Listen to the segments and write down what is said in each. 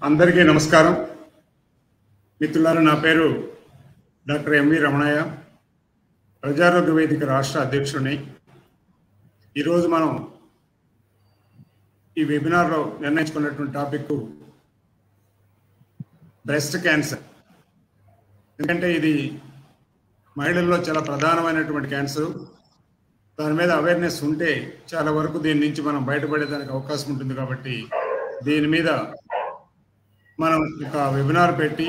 అందరికీ నమస్కారం. మిత్రులారా, నా పేరు డాక్టర్ ఎంవి రమణయ్య, ప్రజారోగ్య వేదిక రాష్ట్ర అధ్యక్షుడిని. ఈరోజు మనం ఈ వెబినార్లో నిర్ణయించుకున్నటువంటి టాపిక్ బ్రెస్ట్ క్యాన్సర్. ఎందుకంటే ఇది మహిళల్లో చాలా ప్రధానమైనటువంటి క్యాన్సర్. దాని మీద అవేర్నెస్ ఉంటే చాలా వరకు దీని నుంచి మనం బయటపడేదానికి అవకాశం ఉంటుంది. కాబట్టి దీని మీద మనం ఒక వెబినార్ పెట్టి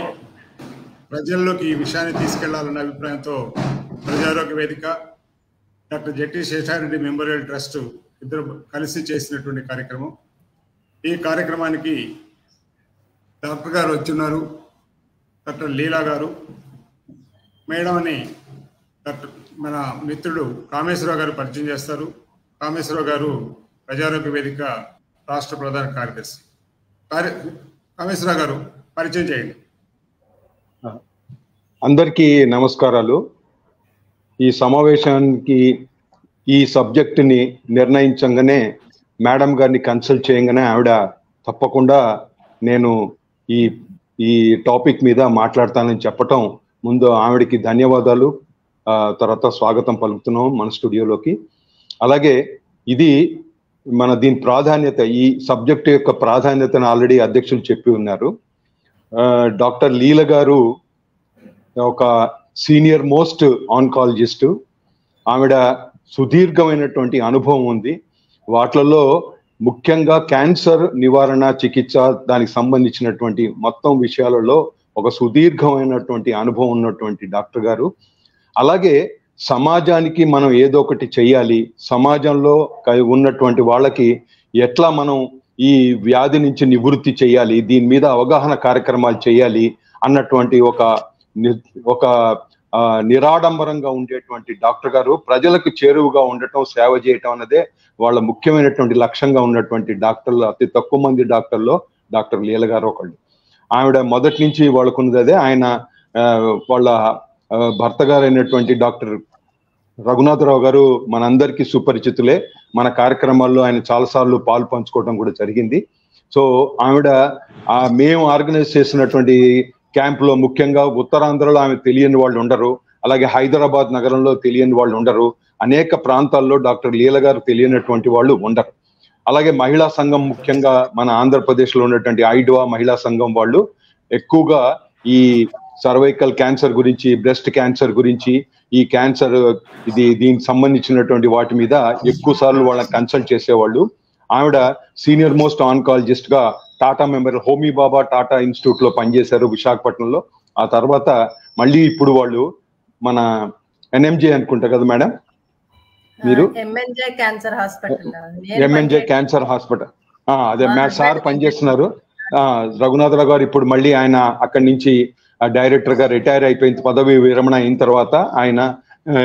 ప్రజల్లోకి ఈ విషయాన్ని తీసుకెళ్లాలన్న అభిప్రాయంతో ప్రజారోగ్య వేదిక, doctor Jatti Sesha Reddy memorial trust ఇద్దరు కలిసి చేసినటువంటి కార్యక్రమం. ఈ కార్యక్రమానికి డాక్టర్ గారు వచ్చున్నారు, డాక్టర్ లీలా గారు. మేడం అని డాక్టర్ మన మిత్రుడు కామేశ్వరరావు గారు పరిచయం చేస్తారు. కామేశ్వరరావు గారు ప్రజారోగ్య వేదిక రాష్ట్ర ప్రధాన కార్యదర్శి. కామేశ్వరరావు గారు పరిచయం చేయండి. అందరికీ నమస్కారాలు. ఈ సమావేశానికి ఈ సబ్జెక్టుని నిర్ణయించగానే మేడం గారిని కన్సల్ట్ చేయగానే ఆవిడ తప్పకుండా నేను ఈ టాపిక్ మీద మాట్లాడతానని చెప్పటం, ముందు ఆవిడకి ధన్యవాదాలు, తర్వాత స్వాగతం పలుకుతున్నాం మన స్టూడియోలోకి. అలాగే ఇది దీని ప్రాధాన్యత, ఈ సబ్జెక్ట్ యొక్క ప్రాధాన్యతను ఆల్రెడీ అధ్యక్షులు చెప్పి ఉన్నారు. డాక్టర్ లీల గారు ఒక సీనియర్ మోస్ట్ ఆన్కాలజిస్టు. ఆవిడ సుదీర్ఘమైనటువంటి అనుభవం ఉంది. వాటిలలో ముఖ్యంగా క్యాన్సర్ నివారణ, చికిత్స, దానికి సంబంధించినటువంటి మొత్తం విషయాలలో ఒక సుదీర్ఘమైనటువంటి అనుభవం ఉన్నటువంటి డాక్టర్ గారు. అలాగే సమాజానికి మనం ఏదో ఒకటి చెయ్యాలి, సమాజంలో ఉన్నటువంటి వాళ్ళకి ఎట్లా మనం ఈ వ్యాధి నుంచి నివృత్తి చేయాలి, దీని మీద అవగాహన కార్యక్రమాలు చేయాలి అన్నటువంటి ఒక నిరాడంబరంగా ఉండేటువంటి డాక్టర్ గారు. ప్రజలకు చేరువుగా ఉండటం, సేవ చేయటం అన్నదే వాళ్ళ ముఖ్యమైనటువంటి లక్ష్యంగా ఉన్నటువంటి డాక్టర్లు, అతి తక్కువ మంది డాక్టర్లో డాక్టర్ లీల గారు ఒకళ్ళు. ఆవిడ మొదటి నుంచి వాళ్ళకున్నది అదే. ఆయన వాళ్ళ భర్త గారు అయినటువంటి డాక్టర్ రఘునాథరావు గారు మనందరికీ సుపరిచితులే. మన కార్యక్రమాల్లో ఆయన చాలాసార్లు పాలు పంచుకోవడం కూడా జరిగింది. సో ఆవిడ మేము ఆర్గనైజ్ చేసినటువంటి క్యాంపులో ముఖ్యంగా ఉత్తరాంధ్రలో ఆమె తెలియని వాళ్ళు ఉండరు, అలాగే హైదరాబాద్ నగరంలో తెలియని వాళ్ళు ఉండరు, అనేక ప్రాంతాల్లో డాక్టర్ లీల గారు తెలియనటువంటి వాళ్ళు ఉండరు. అలాగే మహిళా సంఘం, ముఖ్యంగా మన ఆంధ్రప్రదేశ్లో ఉన్నటువంటి ఐడ్వా మహిళా సంఘం వాళ్ళు ఎక్కువగా ఈ సర్వైకల్ క్యాన్సర్ గురించి, బ్రెస్ట్ క్యాన్సర్ గురించి, ఈ క్యాన్సర్ దీనికి సంబంధించినటువంటి వాటి మీద ఎక్కువ సార్లు వాళ్ళని కన్సల్ట్ చేసేవాళ్ళు. ఆవిడ సీనియర్ మోస్ట్ ఆన్కాలజిస్ట్ గా టాటా మెమోరియల్ హోమీ బాబా టాటా ఇన్స్టిట్యూట్ లో పనిచేశారు విశాఖపట్నంలో. ఆ తర్వాత మళ్ళీ ఇప్పుడు వాళ్ళు మన ఎన్ఎంజే అనుకుంటా కదా మేడం, మీరు ఎంఎన్జే క్యాన్సర్ హాస్పిటల్ అదే సార్ పనిచేస్తున్నారు. రఘునాథరావు గారు ఇప్పుడు మళ్ళీ ఆయన అక్కడి నుంచి డైరెక్టర్ గా రిటైర్ అయిపోయిన, పదవి విరమణ అయిన తర్వాత ఆయన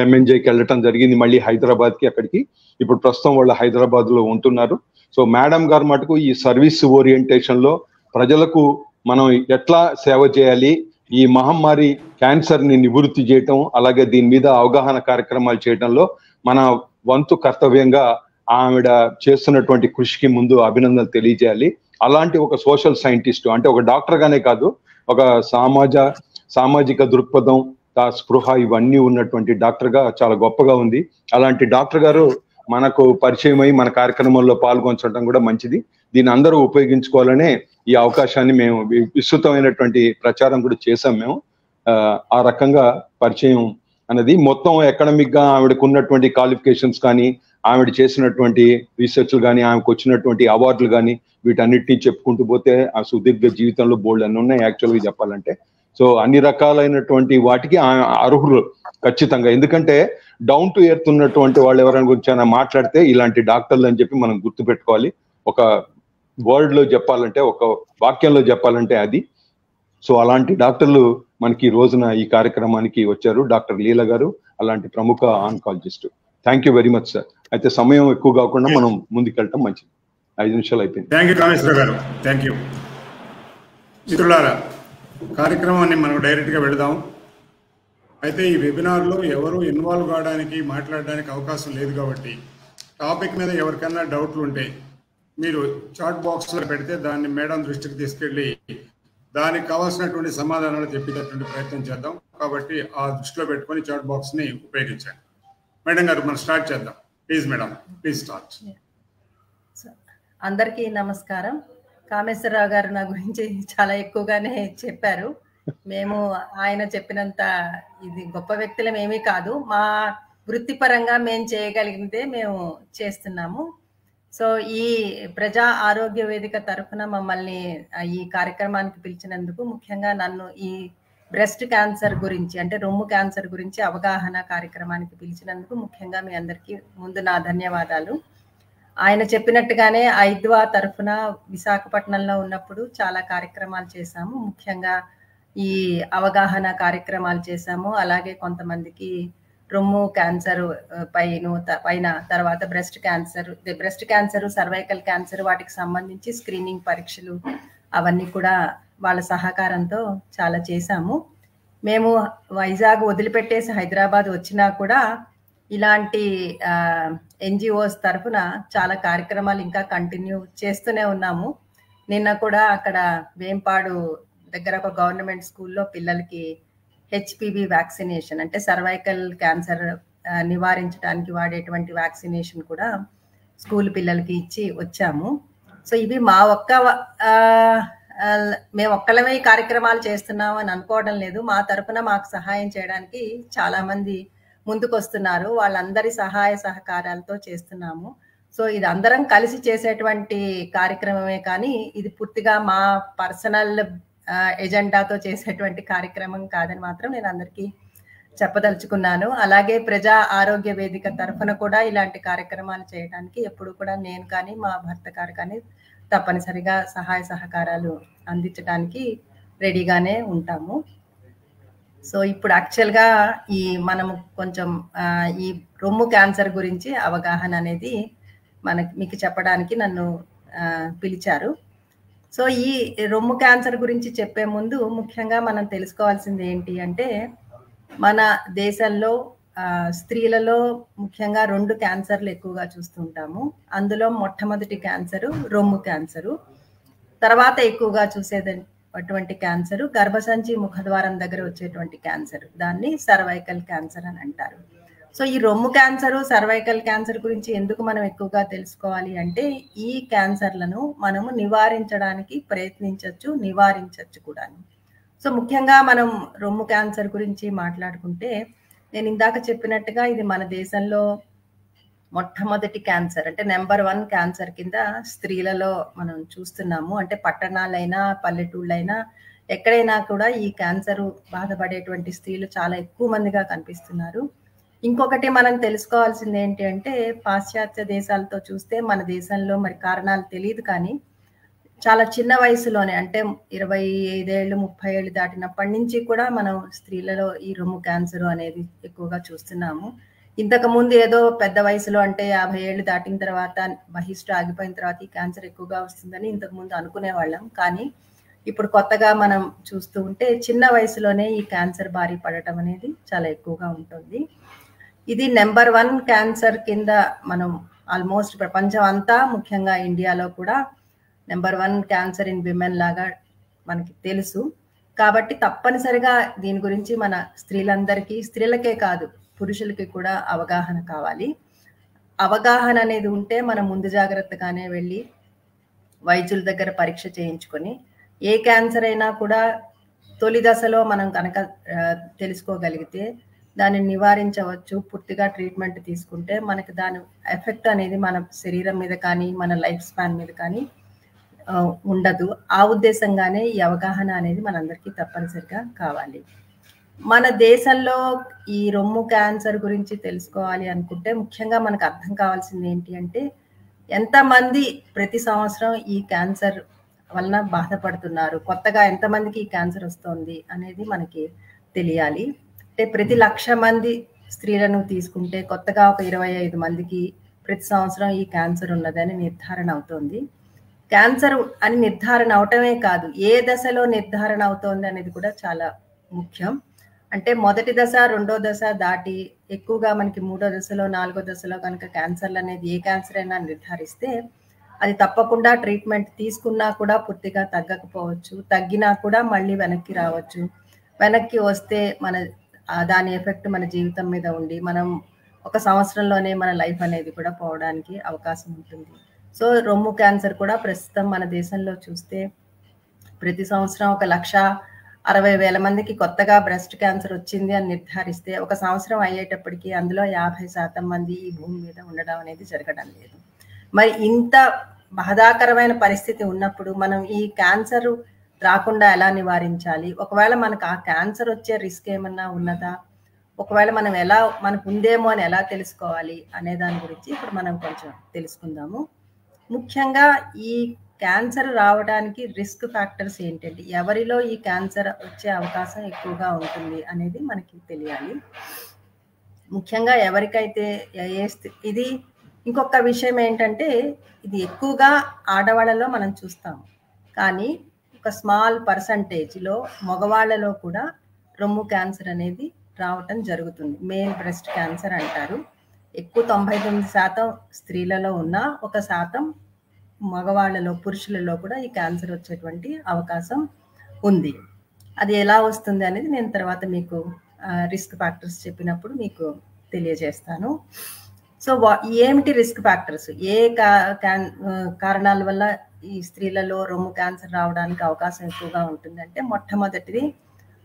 ఎంఎన్జేకి వెళ్ళటం జరిగింది, మళ్ళీ హైదరాబాద్ కి. అక్కడికి ఇప్పుడు ప్రస్తుతం వాళ్ళు హైదరాబాద్ లో ఉంటున్నారు. సో మేడం గారు మటుకు ఈ సర్వీస్ ఓరియంటేషన్ లో ప్రజలకు మనం ఎట్లా సేవ చేయాలి, ఈ మహమ్మారి క్యాన్సర్ ని నివృత్తి చేయటం, అలాగే దీని మీద అవగాహన కార్యక్రమాలు చేయడంలో మన వంతు కర్తవ్యంగా ఆవిడ చేస్తున్నటువంటి కృషికి ముందు అభినందనలు తెలియజేయాలి. అలాంటి ఒక సోషల్ సైంటిస్ట్, అంటే ఒక డాక్టర్ గానే కాదు, ఒక సామాజిక దృక్పథం, స్పృహ ఇవన్నీ ఉన్నటువంటి డాక్టర్ గా చాలా గొప్పగా ఉంది. అలాంటి డాక్టర్ గారు మనకు పరిచయం అయి మన కార్యక్రమంలో పాల్గొనడం కూడా మంచిది. దీన్ని అందరూ ఉపయోగించుకోవాలనే ఈ అవకాశాన్ని మేము విస్తృతమైనటువంటి ప్రచారం కూడా చేశాం. మేము ఆ రకంగా పరిచయం అనేది మొత్తం అకాడమిక్ గా ఆవిడకు ఉన్నటువంటి క్వాలిఫికేషన్స్ కానీ, ఆవిడ చేసినటువంటి రీసెర్చ్లు కానీ, ఆమెకు వచ్చినటువంటి అవార్డులు కానీ, వీటన్నిటినీ చెప్పుకుంటూ పోతే ఆ సుదీర్ఘ జీవితంలో బోల్డ్ అన్నీ ఉన్నాయి యాక్చువల్గా చెప్పాలంటే. సో అన్ని రకాలైనటువంటి వాటికి అర్హులు ఖచ్చితంగా. ఎందుకంటే డౌన్ టు ఎర్త్ ఉన్నటువంటి వాళ్ళు ఎవరైనా గురించి మాట్లాడితే ఇలాంటి డాక్టర్లు అని చెప్పి మనం గుర్తుపెట్టుకోవాలి. ఒక వర్డ్ లో చెప్పాలంటే, ఒక వాక్యంలో చెప్పాలంటే అది. సో అలాంటి డాక్టర్లు మనకి ఈ రోజున ఈ కార్యక్రమానికి వచ్చారు, డాక్టర్ లీల గారు, అలాంటి ప్రముఖ oncologist. Thank you very much sir. అయితే సమయం ఎక్కువ కాకుండా మనం ముందుకెళ్ళటం మంచిది. 5 నిమిషాలు అయిపోయింది. థ్యాంక్ యూ కామేశ్వర గారు, థ్యాంక్ యూ. మిత్రులారా, కార్యక్రమాన్ని మనం డైరెక్ట్గా వెళదాం. అయితే ఈ వెబినార్లో ఎవరు ఇన్వాల్వ్ కావడానికి మాట్లాడడానికి అవకాశం లేదు కాబట్టి టాపిక్ మీద ఎవరికైనా డౌట్లు ఉంటే మీరు చాట్ బాక్స్లో పెడితే దాన్ని మేడం దృష్టికి తీసుకెళ్ళి దానికి కావాల్సినటువంటి సమాధానాలు చెప్పేటటువంటి ప్రయత్నం చేద్దాం. కాబట్టి ఆ దృష్టిలో పెట్టుకొని చాట్ బాక్స్ని ఉపయోగించండి. మేడం గారు మనం స్టార్ట్ చేద్దాం. Please madam, please start. అందరికీ నమస్కారం. కామేశ్వరరావు గారు నా గురించి చాలా ఎక్కువగానే చెప్పారు. మేము ఆయన చెప్పినంత ఇది గొప్ప వ్యక్తులం ఏమీ కాదు. మా వృత్తిపరంగా మేము చేయగలిగితే మేము చేస్తున్నాము. సో ఈ ప్రజా ఆరోగ్య వేదిక తరఫున మమ్మల్ని ఈ కార్యక్రమానికి పిలిచినందుకు, ముఖ్యంగా నన్ను ఈ బ్రెస్ట్ క్యాన్సర్ గురించి అంటే రొమ్ము క్యాన్సర్ గురించి అవగాహన కార్యక్రమానికి పిలిచినందుకు ముఖ్యంగా మీ అందరికీ ముందు నా ధన్యవాదాలు. ఆయన చెప్పినట్టుగానే ఐద్వా తరఫున విశాఖపట్నంలో ఉన్నప్పుడు చాలా కార్యక్రమాలు చేశాము. ముఖ్యంగా ఈ అవగాహన కార్యక్రమాలు చేశాము. అలాగే కొంతమందికి రొమ్ము క్యాన్సర్ పైన తర్వాత బ్రెస్ట్ క్యాన్సర్, సర్వైకల్ క్యాన్సర్ వాటికి సంబంధించి స్క్రీనింగ్ పరీక్షలు అవన్నీ కూడా వాళ్ళ సహకారంతో చాలా చేశాము. మేము వైజాగ్ వదిలిపెట్టేసి హైదరాబాద్ వచ్చినా కూడా ఇలాంటి ఎన్జిఓస్ తరఫున చాలా కార్యక్రమాలు ఇంకా కంటిన్యూ చేస్తూనే ఉన్నాము. నిన్న కూడా అక్కడ వేంపాడు దగ్గర ఒక గవర్నమెంట్ స్కూల్లో పిల్లలకి హెచ్పివి వ్యాక్సినేషన్ అంటే సర్వైకల్ క్యాన్సర్ నివారించడానికి వాడేటువంటి వ్యాక్సినేషన్ కూడా స్కూల్ పిల్లలకి ఇచ్చి వచ్చాము. సో ఇవి మా మేము ఒక్కలమే ఈ కార్యక్రమాలు చేస్తున్నాము అని అనుకోవడం లేదు. మా తరఫున మాకు సహాయం చేయడానికి చాలా మంది ముందుకు వస్తున్నారు. వాళ్ళందరి సహాయ సహకారాలతో చేస్తున్నాము. సో ఇది అందరం కలిసి చేసేటువంటి కార్యక్రమమే కానీ ఇది పూర్తిగా మా పర్సనల్ ఎజెండాతో చేసేటువంటి కార్యక్రమం కాదని మాత్రం నేను అందరికీ చెప్పదలుచుకున్నాను. అలాగే ప్రజా ఆరోగ్య వేదిక తరఫున కూడా ఇలాంటి కార్యక్రమాలు చేయడానికి ఎప్పుడు కూడా నేను కానీ మా భర్త గారు కానీ తప్పనిసరిగా సహాయ సహకారాలు అందించడానికి రెడీగానే ఉంటాము. సో ఇప్పుడు యాక్చువల్గా మనము కొంచెం ఈ రొమ్ము క్యాన్సర్ గురించి అవగాహన అనేది మీకు చెప్పడానికి నన్ను పిలిచారు. సో ఈ రొమ్ము క్యాన్సర్ గురించి చెప్పే ముందు ముఖ్యంగా మనం తెలుసుకోవాల్సింది ఏంటి అంటే, మన దేశంలో స్త్రీలలో ముఖ్యంగా 2 క్యాన్సర్లు ఎక్కువగా చూస్తుంటాము. అందులో మొట్టమొదటి క్యాన్సరు రొమ్ము క్యాన్సరు, తర్వాత ఎక్కువగా చూసేటువంటి క్యాన్సరు గర్భసంచి ముఖద్వారం దగ్గర వచ్చేటువంటి క్యాన్సర్, దాన్ని సర్వైకల్ క్యాన్సర్ అని అంటారు. సో ఈ రొమ్ము క్యాన్సరు, సర్వైకల్ క్యాన్సర్ గురించి ఎందుకు మనం ఎక్కువగా తెలుసుకోవాలి అంటే, ఈ క్యాన్సర్లను మనము నివారించడానికి నివారించవచ్చు కూడా. సో ముఖ్యంగా మనం రొమ్ము క్యాన్సర్ గురించి మాట్లాడుకుంటే, నేను ఇందాక చెప్పినట్టుగా ఇది మన దేశంలో మొట్టమొదటి క్యాన్సర్ అంటే నెంబర్ 1 క్యాన్సర్ కింద స్త్రీలలో మనం చూస్తున్నాము. అంటే పట్టణాలైనా పల్లెటూళ్ళైనా ఎక్కడైనా కూడా ఈ క్యాన్సర్ బాధపడేటువంటి స్త్రీలు చాలా ఎక్కువ మందిగా కనిపిస్తున్నారు. ఇంకొకటి మనం తెలుసుకోవాల్సింది ఏంటి అంటే, పాశ్చాత్య దేశాలతో చూస్తే మన దేశంలో మరి కారణాలు తెలియదు కానీ చాలా చిన్న వయసులోనే అంటే 25 ఏళ్ళు 30 ఏళ్ళు దాటినప్పటి నుంచి కూడా మనం స్త్రీలలో ఈ రొమ్ము క్యాన్సర్ అనేది ఎక్కువగా చూస్తున్నాము. ఇంతకు ముందు ఏదో పెద్ద వయసులో అంటే 50 ఏళ్ళు దాటిన తర్వాత బహిష్టు ఆగిపోయిన తర్వాత ఈ క్యాన్సర్ ఎక్కువగా వస్తుందని ఇంతకు ముందు అనుకునేవాళ్ళం. కానీ ఇప్పుడు కొత్తగా మనం చూస్తూ ఉంటే చిన్న వయసులోనే ఈ క్యాన్సర్ బారి పడటం అనేది చాలా ఎక్కువగా ఉంటుంది. ఇది నెంబర్ 1 క్యాన్సర్ కింద మనం ఆల్మోస్ట్ ప్రపంచం అంతా ముఖ్యంగా ఇండియాలో కూడా నెంబర్ 1 క్యాన్సర్ ఇన్ విమెన్ లాగా మనకి తెలుసు. కాబట్టి తప్పనిసరిగా దీని గురించి మన స్త్రీలకే కాదు పురుషులకి కూడా అవగాహన కావాలి. అవగాహన అనేది ఉంటే మనం ముందు జాగ్రత్తగానే వెళ్ళి వైద్యుల దగ్గర పరీక్ష చేయించుకొని ఏ క్యాన్సర్ అయినా కూడా తొలి దశలో మనం కనుక తెలుసుకోగలిగితే దాన్ని నివారించవచ్చు. పూర్తిగా ట్రీట్మెంట్ తీసుకుంటే మనకి దాని ఎఫెక్ట్ అనేది మన శరీరం మీద కానీ మన లైఫ్ స్పాన్ మీద కానీ ఉండదు. ఆ ఉద్దేశంగానే ఈ అవగాహన అనేది మనందరికీ తప్పనిసరిగా కావాలి. మన దేశంలో ఈ రొమ్ము క్యాన్సర్ గురించి తెలుసుకోవాలి అనుకుంటే ముఖ్యంగా మనకు అర్థం కావాల్సింది ఏంటి అంటే, ఎంతమంది ప్రతి సంవత్సరం ఈ క్యాన్సర్ వలన బాధపడుతున్నారు, కొత్తగా ఎంతమందికి ఈ క్యాన్సర్ వస్తుంది అనేది మనకి తెలియాలి. అంటే ప్రతి 1,00,000 మంది స్త్రీలను తీసుకుంటే కొత్తగా ఒక 25 మందికి ప్రతి సంవత్సరం ఈ క్యాన్సర్ ఉన్నదని నిర్ధారణ అవుతోంది. క్యాన్సర్ అని నిర్ధారణ అవటమే కాదు, ఏ దశలో నిర్ధారణ అవుతోంది అనేది కూడా చాలా ముఖ్యం. అంటే మొదటి దశ, రెండో దశ దాటి ఎక్కువగా మనకి మూడో దశలో, నాలుగో దశలో కనుక క్యాన్సర్లు అనేది ఏ క్యాన్సర్ అయినా నిర్ధారిస్తే అది తప్పకుండా ట్రీట్మెంట్ తీసుకున్నా కూడా పూర్తిగా తగ్గకపోవచ్చు, తగ్గినా కూడా మళ్ళీ వెనక్కి రావచ్చు. వెనక్కి వస్తే దాని ఎఫెక్ట్ మన జీవితం మీద ఉండి మనం ఒక సంవత్సరంలోనే మన లైఫ్ అనేది కూడా పోవడానికి అవకాశం ఉంటుంది. సో రొమ్ము క్యాన్సర్ కూడా ప్రస్తుతం మన దేశంలో చూస్తే ప్రతి సంవత్సరం 1,60,000 మందికి కొత్తగా బ్రెస్ట్ క్యాన్సర్ వచ్చింది అని నిర్ధారిస్తే ఒక సంవత్సరం అయ్యేటప్పటికి అందులో 50% మంది ఈ భూమి మీద ఉండడం అనేది జరగడం లేదు. మరి ఇంత బాధాకరమైన పరిస్థితి ఉన్నప్పుడు మనం ఈ క్యాన్సర్ రాకుండా ఎలా నివారించాలి? ఒకవేళ మనకు ఆ క్యాన్సర్ వచ్చే రిస్క్ ఏమన్నా ఉన్నదా? ఒకవేళ మనం మనకు ఉందేమో అని ఎలా తెలుసుకోవాలి అనే దాని గురించి ఇప్పుడు మనం కొంచెం తెలుసుకుందాము. ముఖ్యంగా ఈ క్యాన్సర్ రావడానికి రిస్క్ ఫ్యాక్టర్స్ ఏంటంటే ఎవరిలో ఈ క్యాన్సర్ వచ్చే అవకాశం ఎక్కువగా ఉంటుంది అనేది మనకి తెలియాలి. ముఖ్యంగా ఎవరికైతే ఇది ఇంకొక విషయం ఏంటంటే ఇది ఎక్కువగా ఆడవాళ్ళలో మనం చూస్తాము, కానీ ఒక స్మాల్ పర్సంటేజ్లో మగవాళ్ళలో కూడా రొమ్ము క్యాన్సర్ అనేది రావటం జరుగుతుంది. మేల్ బ్రెస్ట్ క్యాన్సర్ అంటారు. ఎక్కువ 99% స్త్రీలలో ఉన్న 1% మగవాళ్ళలో, పురుషులలో కూడా ఈ క్యాన్సర్ వచ్చేటువంటి అవకాశం ఉంది. అది ఎలా వస్తుంది అనేది నేను తర్వాత మీకు రిస్క్ ఫ్యాక్టర్స్ చెప్పినప్పుడు మీకు తెలియజేస్తాను. సో ఏమిటి రిస్క్ ఫ్యాక్టర్స్? ఏ కారణాల వల్ల ఈ స్త్రీలలో రొమ్ము క్యాన్సర్ రావడానికి అవకాశం ఎక్కువగా ఉంటుందంటే మొట్టమొదటిది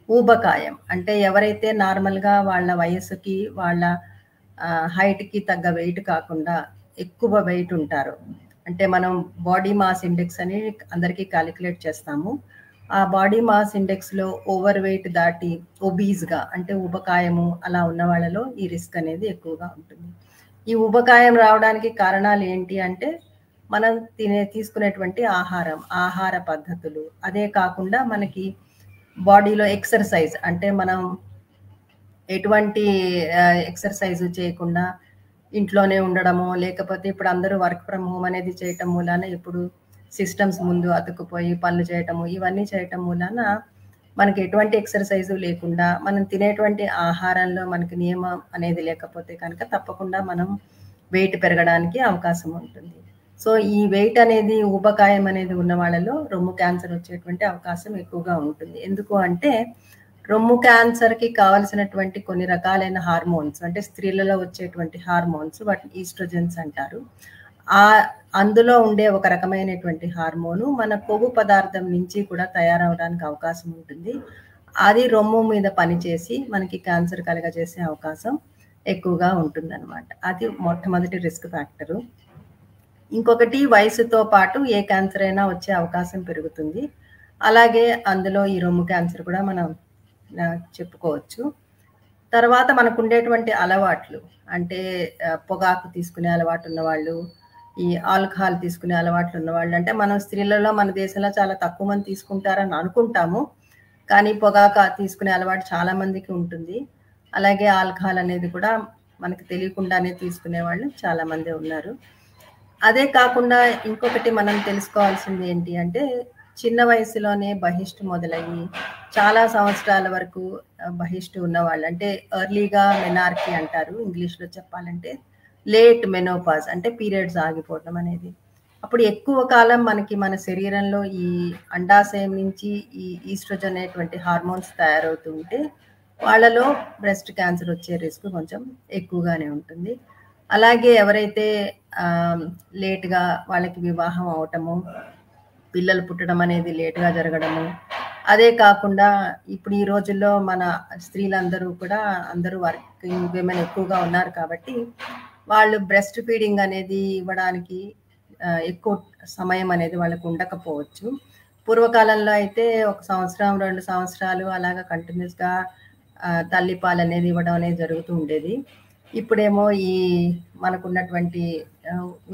ఊబకాయం. అంటే ఎవరైతే నార్మల్గా వాళ్ళ వయస్సుకి, వాళ్ళ హైట్కి తగ్గ వెయిట్ కాకుండా ఎక్కువ వెయిట్ ఉంటారో, అంటే మనం బాడీ మాస్ ఇండెక్స్ అని అందరికీ క్యాలిక్యులేట్ చేస్తాము. ఆ బాడీ మాస్ ఇండెక్స్లో ఓవర్ వెయిట్ దాటి ఒబీస్గా అంటే ఊబకాయము అలా ఉన్న వాళ్ళలో ఈ రిస్క్ అనేది ఎక్కువగా ఉంటుంది. ఈ ఊబకాయం రావడానికి కారణాలు ఏంటి అంటే మనం తీసుకునేటువంటి ఆహార పద్ధతులు, అదే కాకుండా మనకి బాడీలో ఎక్సర్సైజ్, అంటే మనం ఎటువంటి ఎక్సర్సైజ్ చేయకుండా ఇంట్లోనే ఉండడము, లేకపోతే ఇప్పుడు అందరూ వర్క్ ఫ్రమ్ హోమ్ అనేది చేయటం మూలాన ఇప్పుడు సిస్టమ్స్ ముందు అతుక్కుపోయి పనులు చేయటము, ఇవన్నీ చేయటం మూలాన మనకి ఎటువంటి ఎక్సర్సైజు లేకుండా మనం తినేటువంటి ఆహారంలో మనకి నియమం అనేది లేకపోతే కనుక తప్పకుండా మనం వెయిట్ పెరగడానికి అవకాశం ఉంటుంది. సో ఈ వెయిట్ అనేది, ఊబకాయం అనేది ఉన్న వాళ్ళలో రొమ్ము క్యాన్సర్ వచ్చేటువంటి అవకాశం ఎక్కువగా ఉంటుంది. ఎందుకు అంటే రొమ్ము క్యాన్సర్కి కావలసినటువంటి కొన్ని రకాలైన హార్మోన్స్, అంటే స్త్రీలలో వచ్చేటువంటి హార్మోన్స్, వాటిని ఈస్ట్రోజన్స్ అంటారు. అందులో ఉండే ఒక రకమైనటువంటి హార్మోను మన కొవ్వు పదార్థం నుంచి కూడా తయారవడానికి అవకాశం ఉంటుంది. అది రొమ్ము మీద పనిచేసి మనకి క్యాన్సర్ కలగజేసే అవకాశం ఎక్కువగా ఉంటుందన్నమాట. అది మొట్టమొదటి రిస్క్ ఫ్యాక్టరు. ఇంకొకటి వయసుతో పాటు ఏ క్యాన్సర్ అయినా వచ్చే అవకాశం పెరుగుతుంది. అలాగే అందులో ఈ రొమ్ము క్యాన్సర్ కూడా మనం చెప్పుకోవచ్చు. తర్వాత మనకు ఉండేటువంటి అలవాట్లు, అంటే పొగాకు తీసుకునే అలవాటు ఉన్నవాళ్ళు, ఈ ఆల్కహాల్ తీసుకునే అలవాట్లు ఉన్నవాళ్ళు, అంటే మనం స్త్రీలలో మన దేశంలో చాలా తక్కువ మంది తీసుకుంటారని అనుకుంటాము, కానీ పొగాకు తీసుకునే అలవాటు చాలా మందికి ఉంటుంది. అలాగే ఆల్కహాల్ అనేది కూడా మనకు తెలియకుండానే తీసుకునే వాళ్ళు చాలా మంది ఉన్నారు. అదే కాకుండా ఇంకొకటి మనం తెలుసుకోవాల్సింది ఏంటి అంటే చిన్న వయసులోనే బహిష్టు మొదలయ్యి చాలా సంవత్సరాల వరకు బహిష్టు ఉన్నవాళ్ళు, అంటే ఎర్లీగా మెనార్కీ అంటారు ఇంగ్లీష్లో చెప్పాలంటే, లేట్ మెనోపాజ్ అంటే పీరియడ్స్ ఆగిపోవడం అనేది. అప్పుడు ఎక్కువ కాలం మనకి మన శరీరంలో ఈ అండాశయం నుంచి ఈ ఈస్ట్రోజన్ అనేటువంటి హార్మోన్స్ తయారవుతూ ఉంటే వాళ్ళలో బ్రెస్ట్ క్యాన్సర్ వచ్చే రిస్క్ కొంచెం ఎక్కువగానే ఉంటుంది. అలాగే ఎవరైతే లేట్గా వాళ్ళకి వివాహం అవటము, పిల్లలు పుట్టడం అనేది లేట్గా జరగడము, అదే కాకుండా ఇప్పుడు ఈ రోజుల్లో మన స్త్రీలందరూ కూడా అందరూ వర్కింగ్ విమెన్ ఎక్కువగా ఉన్నారు కాబట్టి వాళ్ళు బ్రెస్ట్ ఫీడింగ్ అనేది ఇవ్వడానికి ఎక్కువ సమయం అనేది వాళ్ళకు ఉండకపోవచ్చు. పూర్వకాలంలో అయితే 1 సంవత్సరం 2 సంవత్సరాలు అలాగా కంటిన్యూస్గా తల్లిపాలు అనేది ఇవ్వడం అనేది జరుగుతూ ఉండేది. ఇప్పుడేమో ఈ మనకున్నటువంటి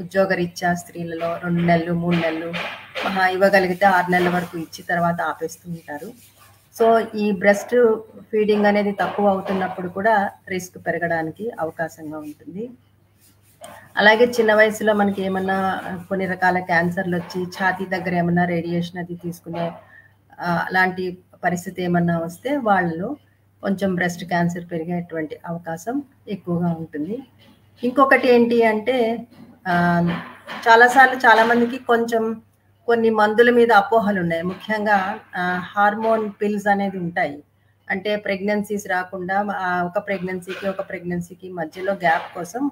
ఉద్యోగరీత్యా స్త్రీలలో 2 నెలలు 3 నెలలు ఇవ్వగలిగితే 6 నెలల వరకు ఇచ్చి తర్వాత ఆపేస్తూ ఉంటారు. సో ఈ బ్రెస్ట్ ఫీడింగ్ అనేది తక్కువ అవుతున్నప్పుడు కూడా రిస్క్ పెరగడానికి అవకాశంగా ఉంటుంది. అలాగే చిన్న వయసులో మనకి ఏమన్నా కొన్ని రకాల క్యాన్సర్లు వచ్చి ఛాతీ దగ్గర ఏమన్నా రేడియేషన్ అది తీసుకునే అలాంటి పరిస్థితి ఏమన్నా వస్తే వాళ్ళలో కొంచెం బ్రెస్ట్ క్యాన్సర్ పెరిగేటువంటి అవకాశం ఎక్కువగా ఉంటుంది. ఇంకొకటి ఏంటి అంటే చాలాసార్లు చాలామందికి కొంచెం కొన్ని మందుల మీద అపోహలు ఉన్నాయి. ముఖ్యంగా హార్మోన్ పిల్స్ అనేది ఉంటాయి. అంటే ప్రెగ్నెన్సీస్ రాకుండా ఒక ప్రెగ్నెన్సీకి మధ్యలో గ్యాప్ కోసం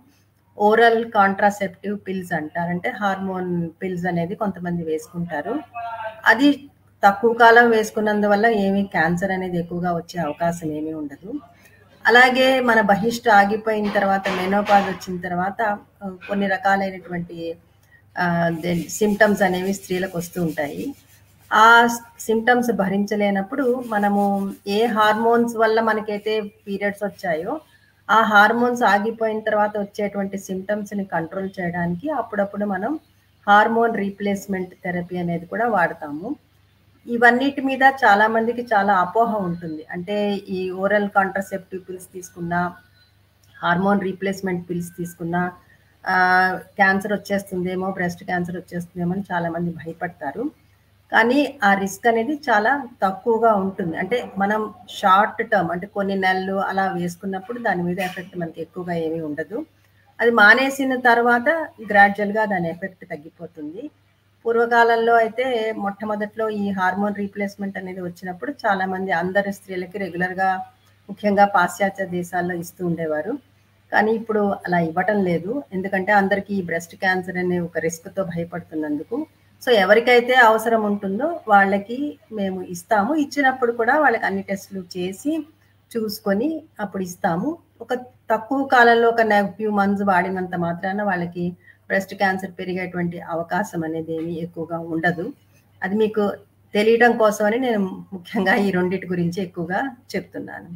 ఓరల్ కాంట్రాసెప్టివ్ పిల్స్ అంటారు. అంటే హార్మోన్ పిల్స్ అనేది కొంతమంది వేసుకుంటారు. అది తక్కువ కాలం వేసుకున్నందువల్ల ఏమీ క్యాన్సర్ అనేది ఎక్కువగా వచ్చే అవకాశం ఏమీ ఉండదు. అలాగే మన బహిష్టు ఆగిపోయిన తర్వాత మెనోపాజ్ వచ్చిన తర్వాత కొన్ని రకాలైనటువంటి సిమ్టమ్స్ అనేవి స్త్రీలకు వస్తూ ఉంటాయి. ఆ సిమ్టమ్స్ భరించలేనప్పుడు మనము ఏ హార్మోన్స్ వల్ల మనకైతే పీరియడ్స్ వచ్చాయో ఆ హార్మోన్స్ ఆగిపోయిన తర్వాత వచ్చేటువంటి సిమ్టమ్స్ని కంట్రోల్ చేయడానికి అప్పుడప్పుడు మనం హార్మోన్ రీప్లేస్మెంట్ థెరపీ అనేది కూడా వాడతాము. ఇవన్నిటి మీద చాలా మందికి చాలా అపోహ ఉంటుంది. అంటే ఈ ఓరల్ కాంట్రాసెప్టివ్ పిల్స్ తీసుకున్నా, హార్మోన్ రీప్లేస్మెంట్ పిల్స్ తీసుకున్నా క్యాన్సర్ వచ్చేస్తుందేమో, బ్రెస్ట్ క్యాన్సర్ వచ్చేస్తుందేమో అని చాలామంది భయపడతారు. కానీ ఆ రిస్క్ అనేది చాలా తక్కువగా ఉంటుంది. అంటే మనం షార్ట్ టర్మ్ అంటే కొన్ని నెలలు అలా వేసుకున్నప్పుడు దాని మీద ఎఫెక్ట్ మనకి ఎక్కువగా ఏమీ ఉండదు. అది మానేసిన తర్వాత గ్రాడ్యువల్గా దాని ఎఫెక్ట్ తగ్గిపోతుంది. పూర్వకాలంలో అయితే మొట్టమొదట్లో ఈ హార్మోన్ రీప్లేస్మెంట్ అనేది వచ్చినప్పుడు చాలామంది అందరి స్త్రీలకి రెగ్యులర్గా ముఖ్యంగా పాశ్చాత్య దేశాల్లో ఇస్తూ ఉండేవారు. కానీ ఇప్పుడు అలా ఇవ్వటం లేదు. ఎందుకంటే అందరికీ ఈ బ్రెస్ట్ క్యాన్సర్ అనే ఒక రిస్క్తో భయపడుతున్నందుకు. సో ఎవరికైతే అవసరం ఉంటుందో వాళ్ళకి మేము ఇస్తాము. ఇచ్చినప్పుడు కూడా వాళ్ళకి అన్ని టెస్టులు చేసి చూసుకొని అప్పుడు ఇస్తాము. ఒక తక్కువ కాలంలో ఒక ఫ్యూ మంత్స్ వాడినంత మాత్రాన వాళ్ళకి బ్రెస్ట్ క్యాన్సర్ పెరిగేటువంటి అవకాశం అనేది ఏమీ ఎక్కువగా ఉండదు. అది మీకు తెలియడం కోసమని నేను ముఖ్యంగా ఈ రెండింటి గురించి ఎక్కువగా చెప్తున్నాను.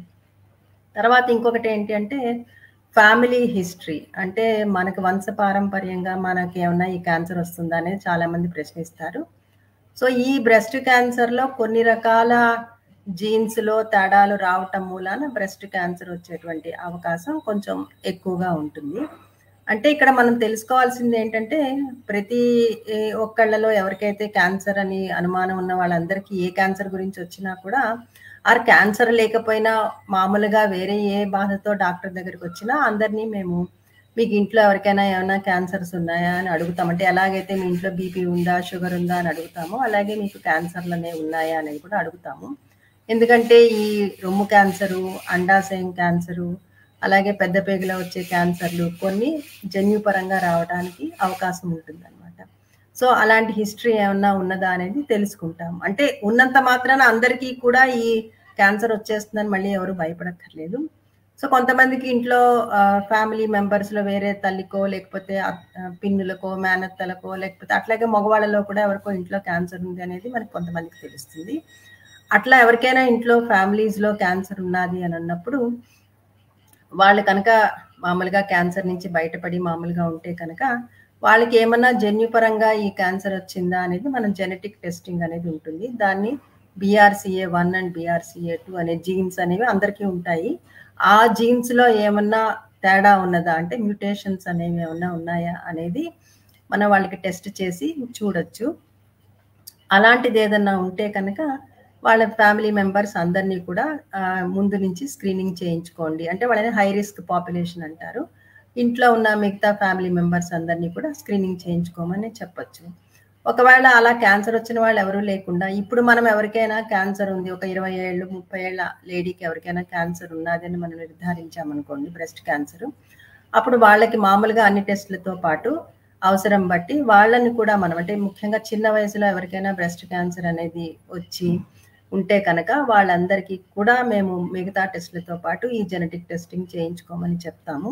తర్వాత ఇంకొకటి ఏంటి అంటే ఫ్యామిలీ హిస్టరీ. అంటే మనకు వంశపారంపర్యంగా మనకి ఏమన్నా ఈ క్యాన్సర్ వస్తుందా అనేది చాలామంది ప్రశ్నిస్తారు. సో ఈ బ్రెస్ట్ క్యాన్సర్లో కొన్ని రకాల జీన్స్లో తేడాలు రావటం మూలాన బ్రెస్ట్ క్యాన్సర్ వచ్చేటువంటి అవకాశం కొంచెం ఎక్కువగా ఉంటుంది. అంటే ఇక్కడ మనం తెలుసుకోవాల్సింది ఏంటంటే ప్రతి ఒక్కళ్ళలో ఎవరికైతే క్యాన్సర్ అని అనుమానం ఉన్న వాళ్ళందరికీ ఏ క్యాన్సర్ గురించి వచ్చినా కూడా ఆ క్యాన్సర్ లేకపోయినా మామూలుగా వేరే ఏ బాధతో డాక్టర్ దగ్గరికి వచ్చినా అందరినీ మేము మీకు ఇంట్లో ఎవరికైనా ఏమైనా క్యాన్సర్స్ ఉన్నాయా అని అడుగుతాం. అంటే ఎలాగైతే మీ ఇంట్లో బీపీ ఉందా, షుగర్ ఉందా అని అడుగుతామో అలాగే మీకు క్యాన్సర్లు అనేవి ఉన్నాయా అనేది కూడా అడుగుతాము. ఎందుకంటే ఈ రొమ్ము క్యాన్సరు, అండాశయం క్యాన్సరు, అలాగే పెద్ద పేగులో వచ్చే క్యాన్సర్లు కొన్ని జన్యుపరంగా రావడానికి అవకాశం ఉంటుందన్నమాట. సో అలాంటి హిస్టరీ ఏమన్నా ఉన్నదా అనేది తెలుసుకుంటాం. అంటే ఉన్నంత మాత్రాన అందరికీ కూడా ఈ క్యాన్సర్ వచ్చేస్తుందని మళ్ళీ ఎవరు భయపడక్కర్లేదు. సో కొంతమందికి ఇంట్లో ఫ్యామిలీ మెంబర్స్లో వేరే తల్లికో లేకపోతే పిన్నులకో మేనత్తలకో లేకపోతే అట్లాగే మగవాళ్ళలో కూడా ఎవరికో ఇంట్లో క్యాన్సర్ ఉంది అనేది మనకి కొంతమందికి తెలుస్తుంది. అట్లా ఎవరికైనా ఇంట్లో ఫ్యామిలీస్లో క్యాన్సర్ ఉన్నది అని అన్నప్పుడు వాళ్ళు కనుక మామూలుగా క్యాన్సర్ నుంచి బయటపడి మామూలుగా ఉంటే కనుక వాళ్ళకి ఏమన్నా జన్యుపరంగా ఈ క్యాన్సర్ వచ్చిందా అనేది మనం జెనెటిక్ టెస్టింగ్ అనేది ఉంటుంది. దాన్ని BRCA1 అండ్ BRCA2 అనే జీన్స్ అనేవి అందరికీ ఉంటాయి. ఆ జీన్స్లో ఏమన్నా తేడా ఉన్నదా అంటే మ్యూటేషన్స్ అనేవి ఏమన్నా ఉన్నాయా అనేది మనం వాళ్ళకి టెస్ట్ చేసి చూడొచ్చు. అలాంటిది ఏదన్నా ఉంటే కనుక వాళ్ళ ఫ్యామిలీ మెంబర్స్ అందరినీ కూడా ముందు నుంచి స్క్రీనింగ్ చేయించుకోండి. అంటే వాళ్ళని హై రిస్క్ పాపులేషన్ అంటారు. ఇంట్లో ఉన్న మిగతా ఫ్యామిలీ మెంబర్స్ అందరినీ కూడా స్క్రీనింగ్ చేయించుకోమని చెప్పొచ్చు. ఒకవేళ అలా క్యాన్సర్ వచ్చిన వాళ్ళు ఎవరూ లేకుండా ఇప్పుడు మనం ఎవరికైనా క్యాన్సర్ ఉంది, ఒక 20 ఏళ్ళు 30 ఏళ్ళ లేడీకి ఎవరికైనా క్యాన్సర్ ఉన్నదని మనం నిర్ధారించామనుకోండి బ్రెస్ట్ క్యాన్సర్, అప్పుడు వాళ్ళకి మామూలుగా అన్ని టెస్టులతో పాటు అవసరం బట్టి వాళ్ళని కూడా మనం అంటే ముఖ్యంగా చిన్న వయసులో ఎవరికైనా బ్రెస్ట్ క్యాన్సర్ అనేది వచ్చి ఉంటే కనుక వాళ్ళందరికీ కూడా మేము మిగతా టెస్టులతో పాటు ఈ జెనెటిక్ టెస్టింగ్ చేయించుకోమని చెప్తాము.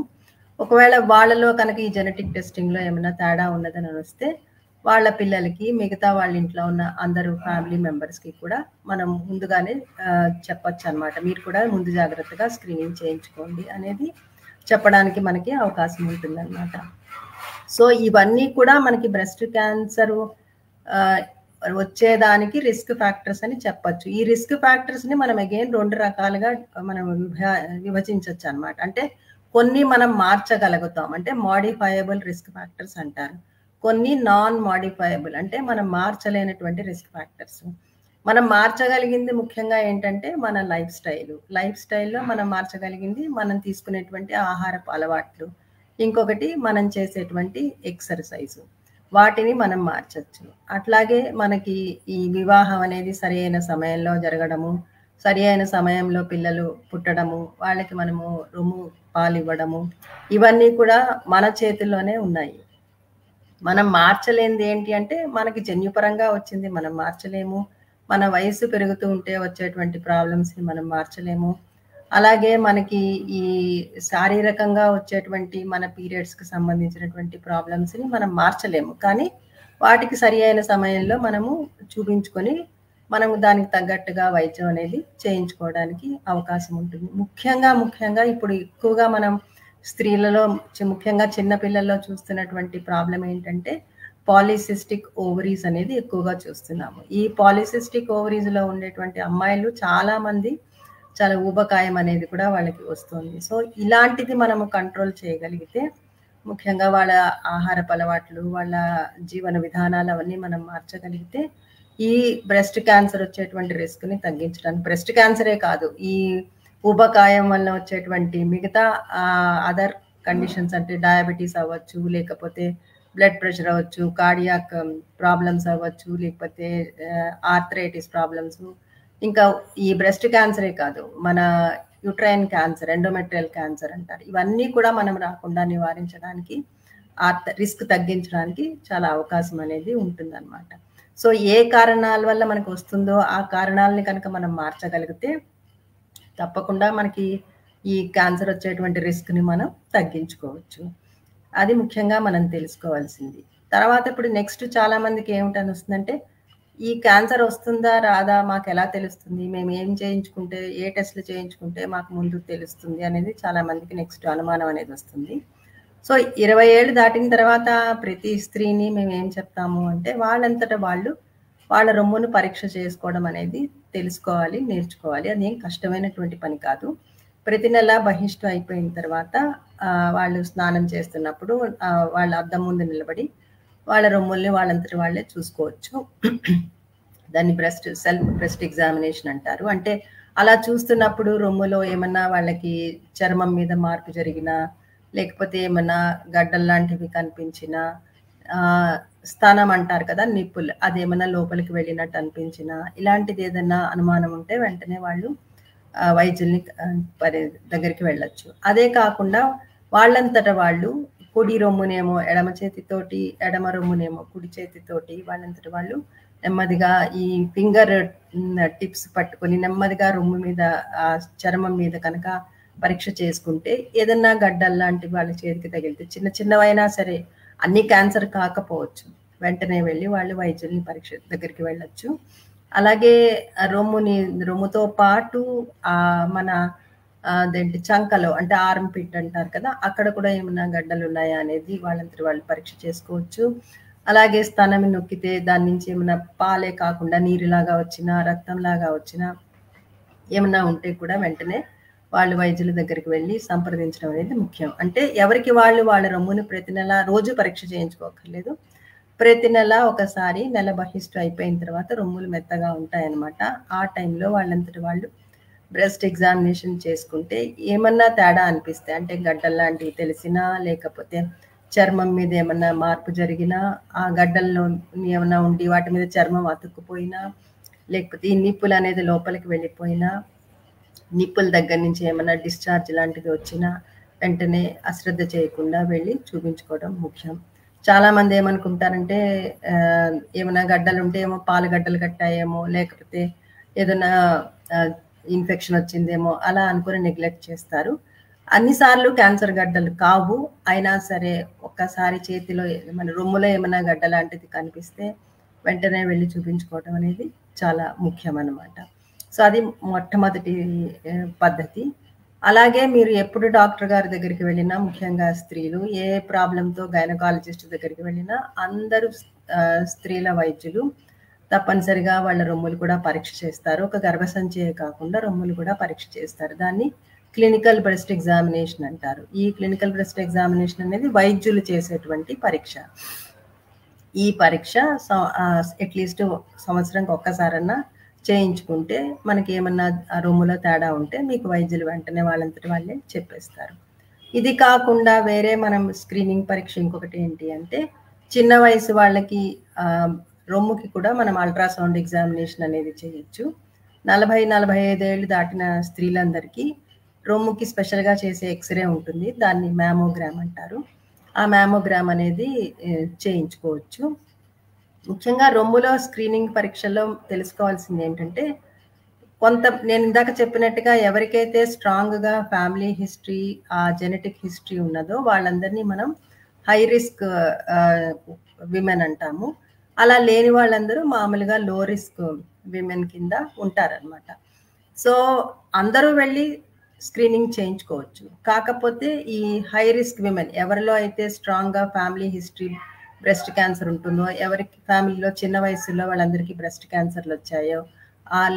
ఒకవేళ వాళ్ళలో కనుక ఈ జెనెటిక్ టెస్టింగ్లో ఏమైనా తేడా ఉన్నదని వస్తే వాళ్ళ పిల్లలకి మిగతా వాళ్ళ ఇంట్లో ఉన్న అందరూ ఫ్యామిలీ మెంబర్స్కి కూడా మనం ముందుగానే చెప్పొచ్చు అనమాట. మీరు కూడా ముందు జాగ్రత్తగా స్క్రీనింగ్ చేయించుకోండి అనేది చెప్పడానికి మనకి అవకాశం ఉంటుందన్నమాట. సో ఇవన్నీ కూడా మనకి బ్రెస్ట్ క్యాన్సర్ వచ్చేదానికి రిస్క్ ఫ్యాక్టర్స్ అని చెప్పొచ్చు. ఈ రిస్క్ ఫ్యాక్టర్స్ని మనం అగైన్ 2 రకాలుగా మనం విభజించవచ్చు అనమాట. అంటే కొన్ని మనం మార్చగలుగుతాం, అంటే మోడిఫైయబుల్ రిస్క్ ఫ్యాక్టర్స్ అంటారు. కొన్ని నాన్ మోడిఫైయబుల్ అంటే మనం మార్చలేనటువంటి రిస్క్ ఫ్యాక్టర్స్. మనం మార్చగలిగింది ముఖ్యంగా ఏంటంటే మన లైఫ్ స్టైల్లో మనం మార్చగలిగింది మనం తీసుకునేటువంటి ఆహారపు అలవాట్లు, ఇంకొకటి మనం చేసేటువంటి ఎక్సర్సైజు, వాటిని మనం మార్చచ్చు. అట్లాగే మనకి ఈ వివాహం అనేది సరి అయిన సమయంలో జరగడము, సరి అయిన సమయంలో పిల్లలు పుట్టడము, వాళ్ళకి మనము రొమ్ము పాలు ఇవ్వడము, ఇవన్నీ కూడా మన చేతుల్లోనే ఉన్నాయి. మనం మార్చలేనిది ఏంటి అంటే మనకి జన్యుపరంగా వచ్చింది మనం మార్చలేము, మన వయసు పెరుగుతూ ఉంటే వచ్చేటువంటి ప్రాబ్లమ్స్ని మనం మార్చలేము, అలాగే మనకి ఈ శారీరకంగా వచ్చేటువంటి మన పీరియడ్స్కి సంబంధించినటువంటి ప్రాబ్లమ్స్ని మనం మార్చలేము. కానీ వాటికి సరి అయిన సమయంలో మనము చూపించుకొని మనము దానికి తగ్గట్టుగా వైద్యం అనేది చేయించుకోవడానికి అవకాశం ఉంటుంది. ముఖ్యంగా ఇప్పుడు ఎక్కువగా మనం స్త్రీలలో ముఖ్యంగా చిన్నపిల్లల్లో చూస్తున్నటువంటి ప్రాబ్లం ఏంటంటే పాలిసిస్టిక్ ఓవరీస్ అనేది ఎక్కువగా చూస్తున్నాము. ఈ పాలిసిస్టిక్ ఓవరీస్లో ఉండేటువంటి అమ్మాయిలు చాలా ఊబకాయం అనేది కూడా వాళ్ళకి వస్తుంది. సో ఇలాంటిది మనము కంట్రోల్ చేయగలిగితే, ముఖ్యంగా వాళ్ళ ఆహారపు అలవాట్లు, వాళ్ళ జీవన విధానాలు అవన్నీ మనం మార్చగలిగితే ఈ బ్రెస్ట్ క్యాన్సర్ వచ్చేటువంటి రిస్క్ని తగ్గించడానికి, బ్రెస్ట్ క్యాన్సరే కాదు, ఈ ఊబకాయం వల్ల వచ్చేటువంటి మిగతా అదర్ కండిషన్స్ అంటే డయాబెటీస్ అవ్వచ్చు, లేకపోతే బ్లడ్ ప్రెషర్ అవ్వచ్చు, కార్డియాక్ ప్రాబ్లమ్స్ అవ్వచ్చు, లేకపోతే ఆర్థరైటిస్ ప్రాబ్లమ్స్, ఇంకా ఈ బ్రెస్ట్ క్యాన్సరే కాదు, మన యూట్రైన్ క్యాన్సర్, ఎండోమెట్రియల్ క్యాన్సర్ అంటారు, ఇవన్నీ కూడా మనం రాకుండా నివారించడానికి, ఆ రిస్క్ తగ్గించడానికి చాలా అవకాశం అనేది ఉంటుందన్నమాట. సో ఏ కారణాల వల్ల మనకు వస్తుందో ఆ కారణాలని కనుక మనం మార్చగలిగితే తప్పకుండా మనకి ఈ క్యాన్సర్ వచ్చేటువంటి రిస్క్ని మనం తగ్గించుకోవచ్చు. అది ముఖ్యంగా మనం తెలుసుకోవాల్సింది. తర్వాత ఇప్పుడు నెక్స్ట్ చాలా మందికి ఏమిటని వస్తుందంటే, ఈ క్యాన్సర్ వస్తుందా రాదా మాకు ఎలా తెలుస్తుంది, మేము ఏం చేయించుకుంటే, ఏ టెస్ట్లు చేయించుకుంటే మాకు ముందు తెలుస్తుంది అనేది చాలా మందికి నెక్స్ట్ అనుమానం అనేది వస్తుంది. సో 20 ఏళ్ళు దాటిన తర్వాత ప్రతి స్త్రీని మేము ఏం చెప్తాము అంటే, వాళ్ళంతటా వాళ్ళు వాళ్ళ రొమ్మును పరీక్ష చేసుకోవడం అనేది తెలుసుకోవాలి, నేర్చుకోవాలి. అది ఏం కష్టమైనటువంటి పని కాదు. ప్రతి నెల బహిష్టు అయిపోయిన తర్వాత వాళ్ళు స్నానం చేస్తున్నప్పుడు వాళ్ళ అద్దం ముందు నిలబడి వాళ్ళ రొమ్ముల్ని వాళ్ళంతటి వాళ్ళే చూసుకోవచ్చు. దాన్ని సెల్ఫ్ బ్రెస్ట్ ఎగ్జామినేషన్ అంటారు. అంటే అలా చూస్తున్నప్పుడు రొమ్ములో ఏమన్నా వాళ్ళకి చర్మం మీద మార్పు జరిగినా, లేకపోతే ఏమన్నా గడ్డలు లాంటివి కనిపించినా, స్థానం అంటారు కదా, నిప్పులు, అదేమన్నా లోపలికి వెళ్ళినట్టు అనిపించినా, ఇలాంటిది ఏదన్నా అనుమానం ఉంటే వెంటనే వాళ్ళు వైద్యుల్ని దగ్గరికి వెళ్ళొచ్చు. అదే కాకుండా వాళ్ళంతటా వాళ్ళు కుడి రొమ్మునేమో ఎడమ చేతితోటి, ఎడమ రొమ్మునేమో కుడి చేతితోటి వాళ్ళంతటా వాళ్ళు నెమ్మదిగా ఈ ఫింగర్ టిప్స్ పట్టుకొని నెమ్మదిగా రొమ్ము మీద, చర్మం మీద కనుక పరీక్ష చేసుకుంటే ఏదన్నా గడ్డలు లాంటివి వాళ్ళ చేతికి తగిలితే, చిన్నవైనా సరే, అన్ని క్యాన్సర్ కాకపోవచ్చు, వెంటనే వెళ్ళి వాళ్ళు వైద్యుల్ని పరీక్ష దగ్గరికి వెళ్ళొచ్చు. అలాగే రొమ్ముతో పాటు మన అదేంటి చంకలో అంటే ఆర్మ్ పిట్ అంటారు కదా, అక్కడ కూడా ఏమైనా గడ్డలు ఉన్నాయా అనేది వాళ్ళంతా వాళ్ళు పరీక్ష చేసుకోవచ్చు. అలాగే స్తనం నొక్కితే దాని నుంచి ఏమైనా పాలే కాకుండా నీరులాగా వచ్చినా, రక్తంలాగా వచ్చినా ఏమన్నా ఉంటే కూడా వెంటనే వాళ్ళు వైద్యుల దగ్గరికి వెళ్ళి సంప్రదించడం అనేది ముఖ్యం. అంటే ఎవరికి వాళ్ళ రొమ్ముని ప్రతి నెల రోజు పరీక్ష చేయించుకోకర్లేదు, ప్రతి నెల ఒకసారి, నెల బహిష్టు అయిపోయిన తర్వాత రొమ్ములు మెత్తగా ఉంటాయన్నమాట. ఆ టైంలో వాళ్ళంతటి వాళ్ళు బ్రెస్ట్ ఎగ్జామినేషన్ చేసుకుంటే ఏమన్నా తేడా అనిపిస్తే, అంటే గడ్డలు లాంటివి తెలిసినా, లేకపోతే చర్మం మీద ఏమన్నా మార్పు జరిగినా, ఆ గడ్డల్లో ఏమన్నా ఉండి వాటి మీద చర్మం అతుక్కుపోయినా, లేకపోతే ఈ నిప్పులు అనేది లోపలికి వెళ్ళిపోయినా, నిప్పుల దగ్గర నుంచి ఏమైనా డిశ్చార్జ్ లాంటిది వచ్చినా వెంటనే అశ్రద్ధ చేయకుండా వెళ్ళి చూపించుకోవడం ముఖ్యం. చాలా మంది ఏమనుకుంటారంటే, ఏమైనా గడ్డలు ఉంటే ఏమో పాలు గడ్డలు కట్టాయేమో, లేకపోతే ఏదైనా ఇన్ఫెక్షన్ వచ్చిందేమో అలా అనుకుని నెగ్లెక్ట్ చేస్తారు. అన్నిసార్లు క్యాన్సర్ గడ్డలు కావు, అయినా సరే ఒక్కసారి చేతిలో మన రొమ్ములో ఏమైనా గడ్డ లాంటిది కనిపిస్తే వెంటనే వెళ్ళి చూపించుకోవడం అనేది చాలా ముఖ్యం అన్నమాట. సో అది మొట్టమొదటి పద్ధతి. అలాగే మీరు ఎప్పుడు డాక్టర్ గారి దగ్గరికి వెళ్ళినా, ముఖ్యంగా స్త్రీలు ఏ ప్రాబ్లంతో గైనకాలజిస్ట్ దగ్గరికి వెళ్ళినా అందరూ స్త్రీల వైద్యులు తప్పనిసరిగా వాళ్ళ రొమ్ములు కూడా పరీక్ష చేస్తారు. ఒక గర్భసంచే కాకుండా రొమ్ములు కూడా పరీక్ష చేస్తారు. దాన్ని క్లినికల్ బ్రెస్ట్ ఎగ్జామినేషన్ అంటారు. ఈ క్లినికల్ బ్రెస్ట్ ఎగ్జామినేషన్ అనేది వైద్యులు చేసేటువంటి పరీక్ష. ఈ పరీక్ష అట్లీస్ట్ సంవత్సరానికి ఒక్కసారన్నా చేయించుకుంటే మనకి ఏమన్నా ఆ రొమ్ములో తేడా ఉంటే మీకు వైద్యులు వెంటనే వాళ్ళంతటి వాళ్ళే చెప్పేస్తారు. ఇది కాకుండా వేరే మనం స్క్రీనింగ్ పరీక్ష ఇంకొకటి ఏంటి అంటే చిన్న వయసు వాళ్ళకి రొమ్ముకి కూడా మనం అల్ట్రాసౌండ్ ఎగ్జామినేషన్ అనేది చేయొచ్చు. 40-45 ఏళ్ళు దాటిన స్త్రీలందరికీ రొమ్ముకి స్పెషల్గా చేసే ఎక్స్రే ఉంటుంది, దాన్ని మ్యామోగ్రామ్ అంటారు. ఆ మ్యామోగ్రామ్ అనేది చేయించుకోవచ్చు. ముఖ్యంగా రొమ్ములో స్క్రీనింగ్ పరీక్షలో తెలుసుకోవాల్సింది ఏంటంటే నేను ఇందాక చెప్పినట్టుగా ఎవరికైతే స్ట్రాంగ్గా ఫ్యామిలీ హిస్టరీ, ఆ జెనెటిక్ హిస్టరీ ఉన్నదో వాళ్ళందరినీ మనం హై రిస్క్ విమెన్ అంటాము. అలా లేని వాళ్ళందరూ మామూలుగా లో రిస్క్ విమెన్ కింద ఉంటారనమాట. సో అందరూ వెళ్ళి స్క్రీనింగ్ చేయించుకోవచ్చు. కాకపోతే ఈ హై రిస్క్ విమెన్ ఎవరిలో అయితే స్ట్రాంగ్గా ఫ్యామిలీ హిస్టరీ బ్రెస్ట్ క్యాన్సర్ ఉంటుందో, ఎవరికి ఫ్యామిలీలో చిన్న వయసులో వాళ్ళందరికీ బ్రెస్ట్ క్యాన్సర్లు వచ్చాయో,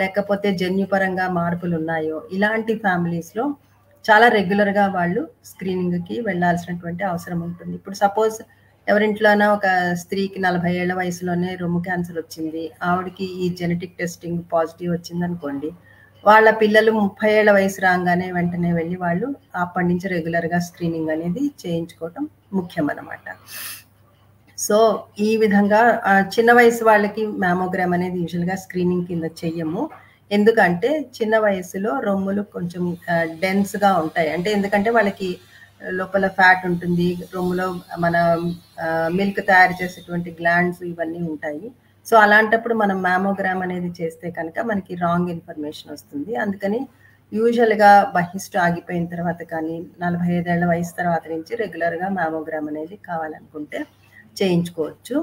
లేకపోతే జన్యుపరంగా మార్పులు ఉన్నాయో, ఇలాంటి ఫ్యామిలీస్లో చాలా రెగ్యులర్గా వాళ్ళు స్క్రీనింగ్కి వెళ్ళాల్సినటువంటి అవసరం ఉంటుంది. ఇప్పుడు సపోజ్ ఎవరింట్లోనో ఒక స్త్రీకి 40 ఏళ్ల వయసులోనే రొమ్ము క్యాన్సర్ వచ్చింది, ఆవిడకి ఈ జెనెటిక్ టెస్టింగ్ పాజిటివ్ వచ్చింది అనుకోండి, వాళ్ళ పిల్లలు 30 ఏళ్ల వయసు రాగానే వెంటనే వెళ్ళి వాళ్ళు అప్పటి నుంచి రెగ్యులర్గా స్క్రీనింగ్ అనేది చేయించుకోవటం ముఖ్యం అన్నమాట. సో ఈ విధంగా చిన్న వయసు వాళ్ళకి మ్యామోగ్రామ్ అనేది యూజువల్గా స్క్రీనింగ్ కింద చెయ్యము. ఎందుకంటే చిన్న వయసులో రొమ్ములు కొంచెం డెన్స్గా ఉంటాయి. అంటే ఎందుకంటే వాళ్ళకి లోపల ఫ్యాట్ ఉంటుంది, రొమ్ములో మన మిల్క్ తయారు చేసేటువంటి గ్లాండ్స్ ఇవన్నీ ఉంటాయి. సో అలాంటప్పుడు మనం మ్యామోగ్రామ్ అనేది చేస్తే కనుక మనకి రాంగ్ ఇన్ఫర్మేషన్ వస్తుంది. అందుకని యూజువల్గా బహిష్టు ఆగిపోయిన తర్వాత కానీ 45 ఏళ్ల వయసు తర్వాత నుంచి రెగ్యులర్గా మ్యామోగ్రామ్ అనేది కావాలనుకుంటే చేయించుకోవచ్చు.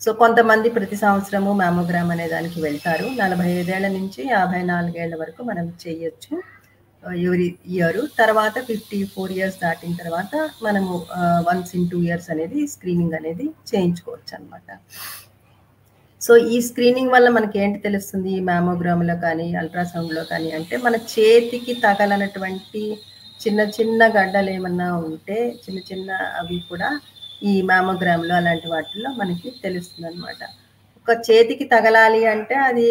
సో కొంతమంది ప్రతి సంవత్సరము మ్యామోగ్రామ్ అనే దానికి వెళ్తారు. 45 ఏళ్ల నుంచి 54 ఏళ్ల వరకు మనం చేయొచ్చు ఎవ్రీ ఇయర్. తర్వాత 54 ఇయర్స్ దాటిన తర్వాత మనము వన్స్ ఇన్ 2 ఇయర్స్ అనేది స్క్రీనింగ్ అనేది చేయించుకోవచ్చు అనమాట. సో ఈ స్క్రీనింగ్ వల్ల మనకి ఏంటి తెలుస్తుంది ఈ మ్యామోగ్రామ్లో కానీ అల్ట్రాసౌండ్లో కానీ అంటే మన చేతికి తగలనటువంటి చిన్న చిన్న గడ్డలు ఏమన్నా ఉంటే చిన్న చిన్న అవి కూడా ఈ మ్యామోగ్రామ్లో అలాంటి వాటిల్లో మనకి తెలుస్తుంది అనమాట. ఒక చేతికి తగలాలి అంటే అది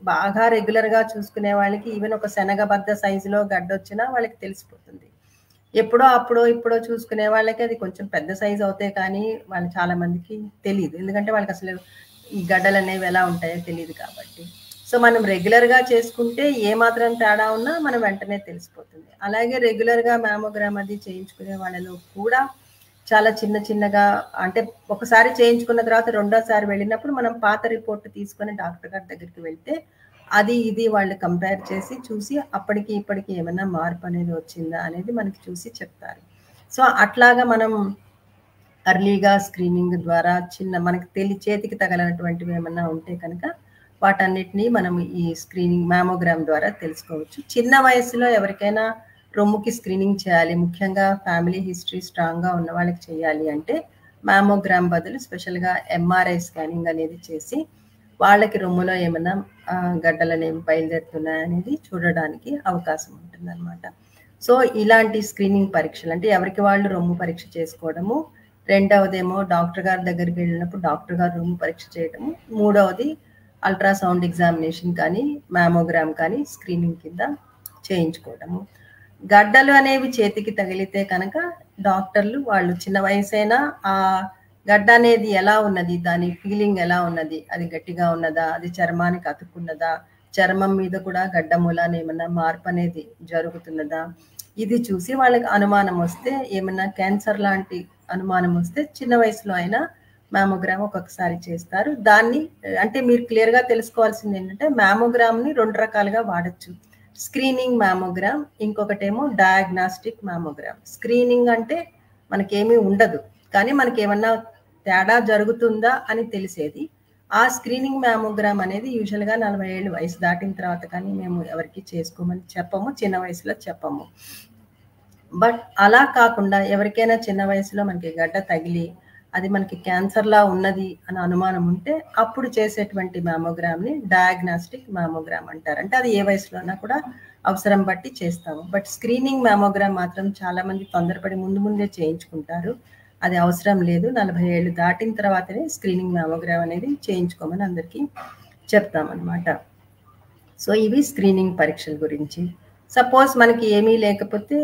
బాగా రెగ్యులర్గా చూసుకునే వాళ్ళకి ఈవెన్ ఒక శనగబద్ద సైజులో గడ్డ వచ్చినా వాళ్ళకి తెలిసిపోతుంది. ఎప్పుడో అప్పుడో ఇప్పుడో చూసుకునే వాళ్ళకి అది కొంచెం పెద్ద సైజు అవుతాయి కానీ వాళ్ళు చాలా మందికి తెలియదు, ఎందుకంటే వాళ్ళకి అసలు ఈ గడ్డలు అనేవి ఎలా ఉంటాయో తెలియదు కాబట్టి. సో మనం రెగ్యులర్గా చేసుకుంటే ఏ మాత్రం తేడా ఉన్నా మనం వెంటనే తెలిసిపోతుంది. అలాగే రెగ్యులర్గా మ్యామోగ్రామ్ అది చేయించుకునే వాళ్ళలో కూడా చాలా చిన్న చిన్నగా అంటే ఒకసారి చేయించుకున్న తర్వాత రెండోసారి వెళ్ళినప్పుడు మనం పాత రిపోర్ట్ తీసుకొని డాక్టర్ గారి దగ్గరికి వెళ్తే అది ఇది వాళ్ళు కంపేర్ చేసి చూసి అప్పటికి ఇప్పటికి ఏమైనా మార్పు అనేది వచ్చిందా అనేది మనకి చూసి చెప్తారు. సో అట్లాగా మనం అర్లీగా స్క్రీనింగ్ ద్వారా మనకి చేతికి తగలనటువంటివి ఏమన్నా ఉంటే కనుక వాటన్నిటినీ మనం ఈ స్క్రీనింగ్ మ్యామోగ్రామ్ ద్వారా తెలుసుకోవచ్చు. చిన్న వయసులో ఎవరికైనా రొమ్ముకి స్క్రీనింగ్ చేయాలి, ముఖ్యంగా ఫ్యామిలీ హిస్టరీ స్ట్రాంగ్గా ఉన్న వాళ్ళకి చేయాలి అంటే మ్యామోగ్రామ్ బదులు స్పెషల్గా ఎంఆర్ఐ స్కానింగ్ అనేది చేసి వాళ్ళకి రొమ్ములో ఏమైనా గడ్డలు అనేవి బయలుదేరుతున్నాయనేది చూడడానికి అవకాశం ఉంటుంది అనమాట. సో ఇలాంటి స్క్రీనింగ్ పరీక్షలు అంటే ఎవరికి వాళ్ళు రొమ్ము పరీక్ష చేసుకోవడము, రెండవదేమో డాక్టర్ గారి దగ్గరికి వెళ్ళినప్పుడు డాక్టర్ గారు రొమ్ము పరీక్ష చేయడము, మూడవది అల్ట్రాసౌండ్ ఎగ్జామినేషన్ కానీ మ్యామోగ్రామ్ కానీ స్క్రీనింగ్ కింద చేయించుకోవడము. గడ్డలు అనేవి చేతికి తగిలితే కనుక డాక్టర్లు వాళ్ళు చిన్న వయసైనా ఆ గడ్డ అనేది ఎలా ఉన్నది, దాని ఫీలింగ్ ఎలా ఉన్నది, అది గట్టిగా ఉన్నదా, అది చర్మానికి అతుక్కున్నదా, చర్మం మీద కూడా గడ్డ మూలాన ఏమన్నా మార్పు అనేది జరుగుతున్నదా, ఇది చూసి వాళ్ళకి అనుమానం వస్తే ఏమన్నా క్యాన్సర్ లాంటి అనుమానం వస్తే చిన్న వయసులో అయినా మ్యామోగ్రామ్ ఒక్కొక్కసారి చేస్తారు. దాన్ని అంటే మీరు క్లియర్గా తెలుసుకోవాల్సింది ఏంటంటే మ్యామోగ్రామ్ని 2 రకాలుగా వాడచ్చు. స్క్రీనింగ్ మ్యామోగ్రామ్, ఇంకొకటేమో డయాగ్నాస్టిక్ మ్యామోగ్రామ్. స్క్రీనింగ్ అంటే మనకేమీ ఉండదు కానీ మనకి ఏమన్నా తేడా జరుగుతుందా అని తెలిసేది. ఆ స్క్రీనింగ్ మ్యామోగ్రామ్ అనేది యూజువల్గా 40 ఏళ్ళు వయసు దాటిన తర్వాత కానీ మేము ఎవరికి చేసుకోమని చెప్పము, చిన్న వయసులో చెప్పము. బట్ అలా కాకుండా ఎవరికైనా చిన్న వయసులో మనకి గడ్డ తగిలి అది మనకి క్యాన్సర్లా ఉన్నది అని అనుమానం ఉంటే అప్పుడు చేసేటువంటి మ్యామోగ్రామ్ని డయాగ్నాస్టిక్ మ్యామోగ్రామ్ అంటారు. అంటే అది ఏ వయసులోనా కూడా అవసరం బట్టి చేస్తాము. బట్ స్క్రీనింగ్ మ్యామోగ్రామ్ మాత్రం చాలా మంది తొందరపడి ముందే చేయించుకుంటారు. అది అవసరం లేదు, 40 ఏళ్ళు దాటిన తర్వాతనే స్క్రీనింగ్ మ్యామోగ్రామ్ అనేది చేయించుకోమని అందరికీ చెప్తామన్నమాట. సో ఇవి స్క్రీనింగ్ పరీక్షల గురించి. సపోజ్ మనకి ఏమీ లేకపోతే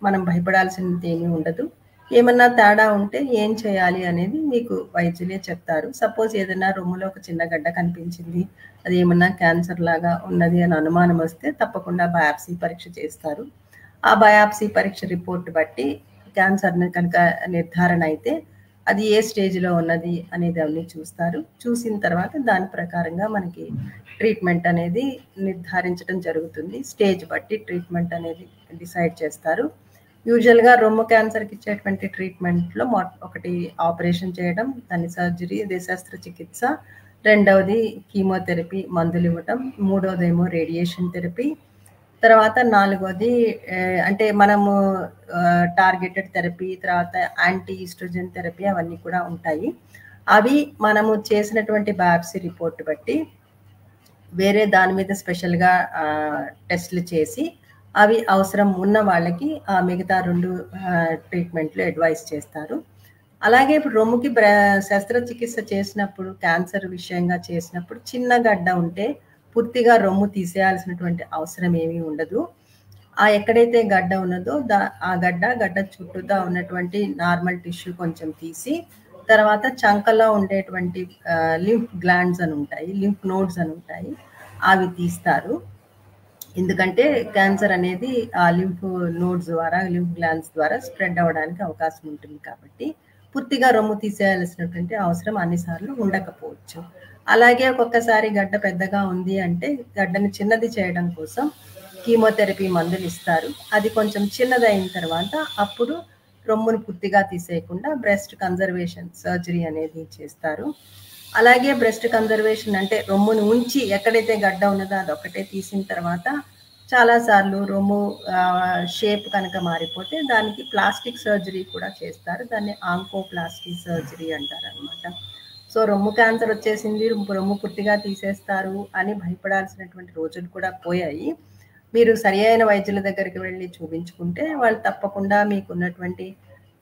మనం భయపడాల్సినది ఏమీ ఉండదు. ఏమన్నా తేడా ఉంటే ఏం చేయాలి అనేది మీకు వైద్యులే చెప్తారు. సపోజ్ ఏదైనా రొమ్ములో ఒక చిన్న గడ్డ కనిపించింది, అది ఏమన్నా క్యాన్సర్ లాగా ఉన్నది అని అనుమానం వస్తే తప్పకుండా బయాప్సీ పరీక్ష చేస్తారు. ఆ బయాప్సీ పరీక్ష రిపోర్ట్ బట్టి క్యాన్సర్ని కనుక నిర్ధారణ అయితే అది ఏ స్టేజ్లో ఉన్నది అనేది అన్ని చూస్తారు. చూసిన తర్వాత దాని ప్రకారంగా మనకి ట్రీట్మెంట్ అనేది నిర్ధారించడం జరుగుతుంది. స్టేజ్ బట్టి ట్రీట్మెంట్ అనేది డిసైడ్ చేస్తారు. యూజువల్గా రొమ్ము క్యాన్సర్కి ఇచ్చేటువంటి ట్రీట్మెంట్లో ఒకటి ఆపరేషన్ చేయడం, దాని సర్జరీ, శస్త్రచికిత్స, రెండవది కీమోథెరపీ మందులు ఇవ్వటం, మూడవదేమో రేడియేషన్ థెరపీ, తర్వాత నాలుగోది అంటే మనము టార్గెటెడ్ థెరపీ, తర్వాత యాంటీ ఈస్ట్రోజన్ థెరపీ అవన్నీ కూడా ఉంటాయి. అవి మనము చేసినటువంటి బయాప్సీ రిపోర్ట్ బట్టి వేరే దాని మీద స్పెషల్గా టెస్ట్లు చేసి అవి అవసరం ఉన్న వాళ్ళకి ఆ మిగతా 2 ట్రీట్మెంట్లు అడ్వైస్ చేస్తారు. అలాగే ఇప్పుడు రొమ్ముకి శస్త్రచికిత్స చేసినప్పుడు, క్యాన్సర్ విషయంగా చేసినప్పుడు చిన్న గడ్డ ఉంటే పూర్తిగా రొమ్ము తీసేయాల్సినటువంటి అవసరం ఏమీ ఉండదు. ఆ ఎక్కడైతే గడ్డ ఉన్నదో ఆ గడ్డ చుట్టూతా ఉన్నటువంటి నార్మల్ టిష్యూ కొంచెం తీసి, తర్వాత చంకలో ఉండేటువంటి లింఫ్ గ్లాండ్స్ అని ఉంటాయి, లింఫ్ నోడ్స్ అని ఉంటాయి, అవి తీస్తారు. ఎందుకంటే క్యాన్సర్ అనేది ఆ లింఫ్ నోడ్స్ ద్వారా, లింఫ్ గ్లాండ్స్ ద్వారా స్ప్రెడ్ అవ్వడానికి అవకాశం ఉంటుంది. కాబట్టి పూర్తిగా రొమ్ము తీసేయాల్సినటువంటి అవసరం అన్నిసార్లు ఉండకపోవచ్చు. అలాగే ఒక్కొక్కసారి గడ్డ పెద్దగా ఉంది అంటే గడ్డని చిన్నది చేయడం కోసం కీమోథెరపీ మందులు ఇస్తారు. అది కొంచెం చిన్నదైన తర్వాత అప్పుడు రొమ్మును పూర్తిగా తీసేయకుండా బ్రెస్ట్ కన్జర్వేషన్ సర్జరీ అనేది చేస్తారు. అలాగే బ్రెస్ట్ కన్జర్వేషన్ అంటే రొమ్మును ఉంచి ఎక్కడైతే గడ్డ ఉన్నదో అది ఒకటే తీసిన తర్వాత చాలాసార్లు రొమ్ము షేప్ కనుక మారిపోతే దానికి ప్లాస్టిక్ సర్జరీ కూడా చేస్తారు. దాన్ని ఆంకోప్లాస్టీ సర్జరీ అంటారు అనమాట. సో రొమ్ము క్యాన్సర్ వచ్చేసింది, రొమ్ము పూర్తిగా తీసేస్తారు అని భయపడాల్సినటువంటి రోజులు కూడా పోయాయి. మీరు సరి అయిన వైద్యుల దగ్గరికి వెళ్ళి చూపించుకుంటే వాళ్ళు తప్పకుండా మీకు ఉన్నటువంటి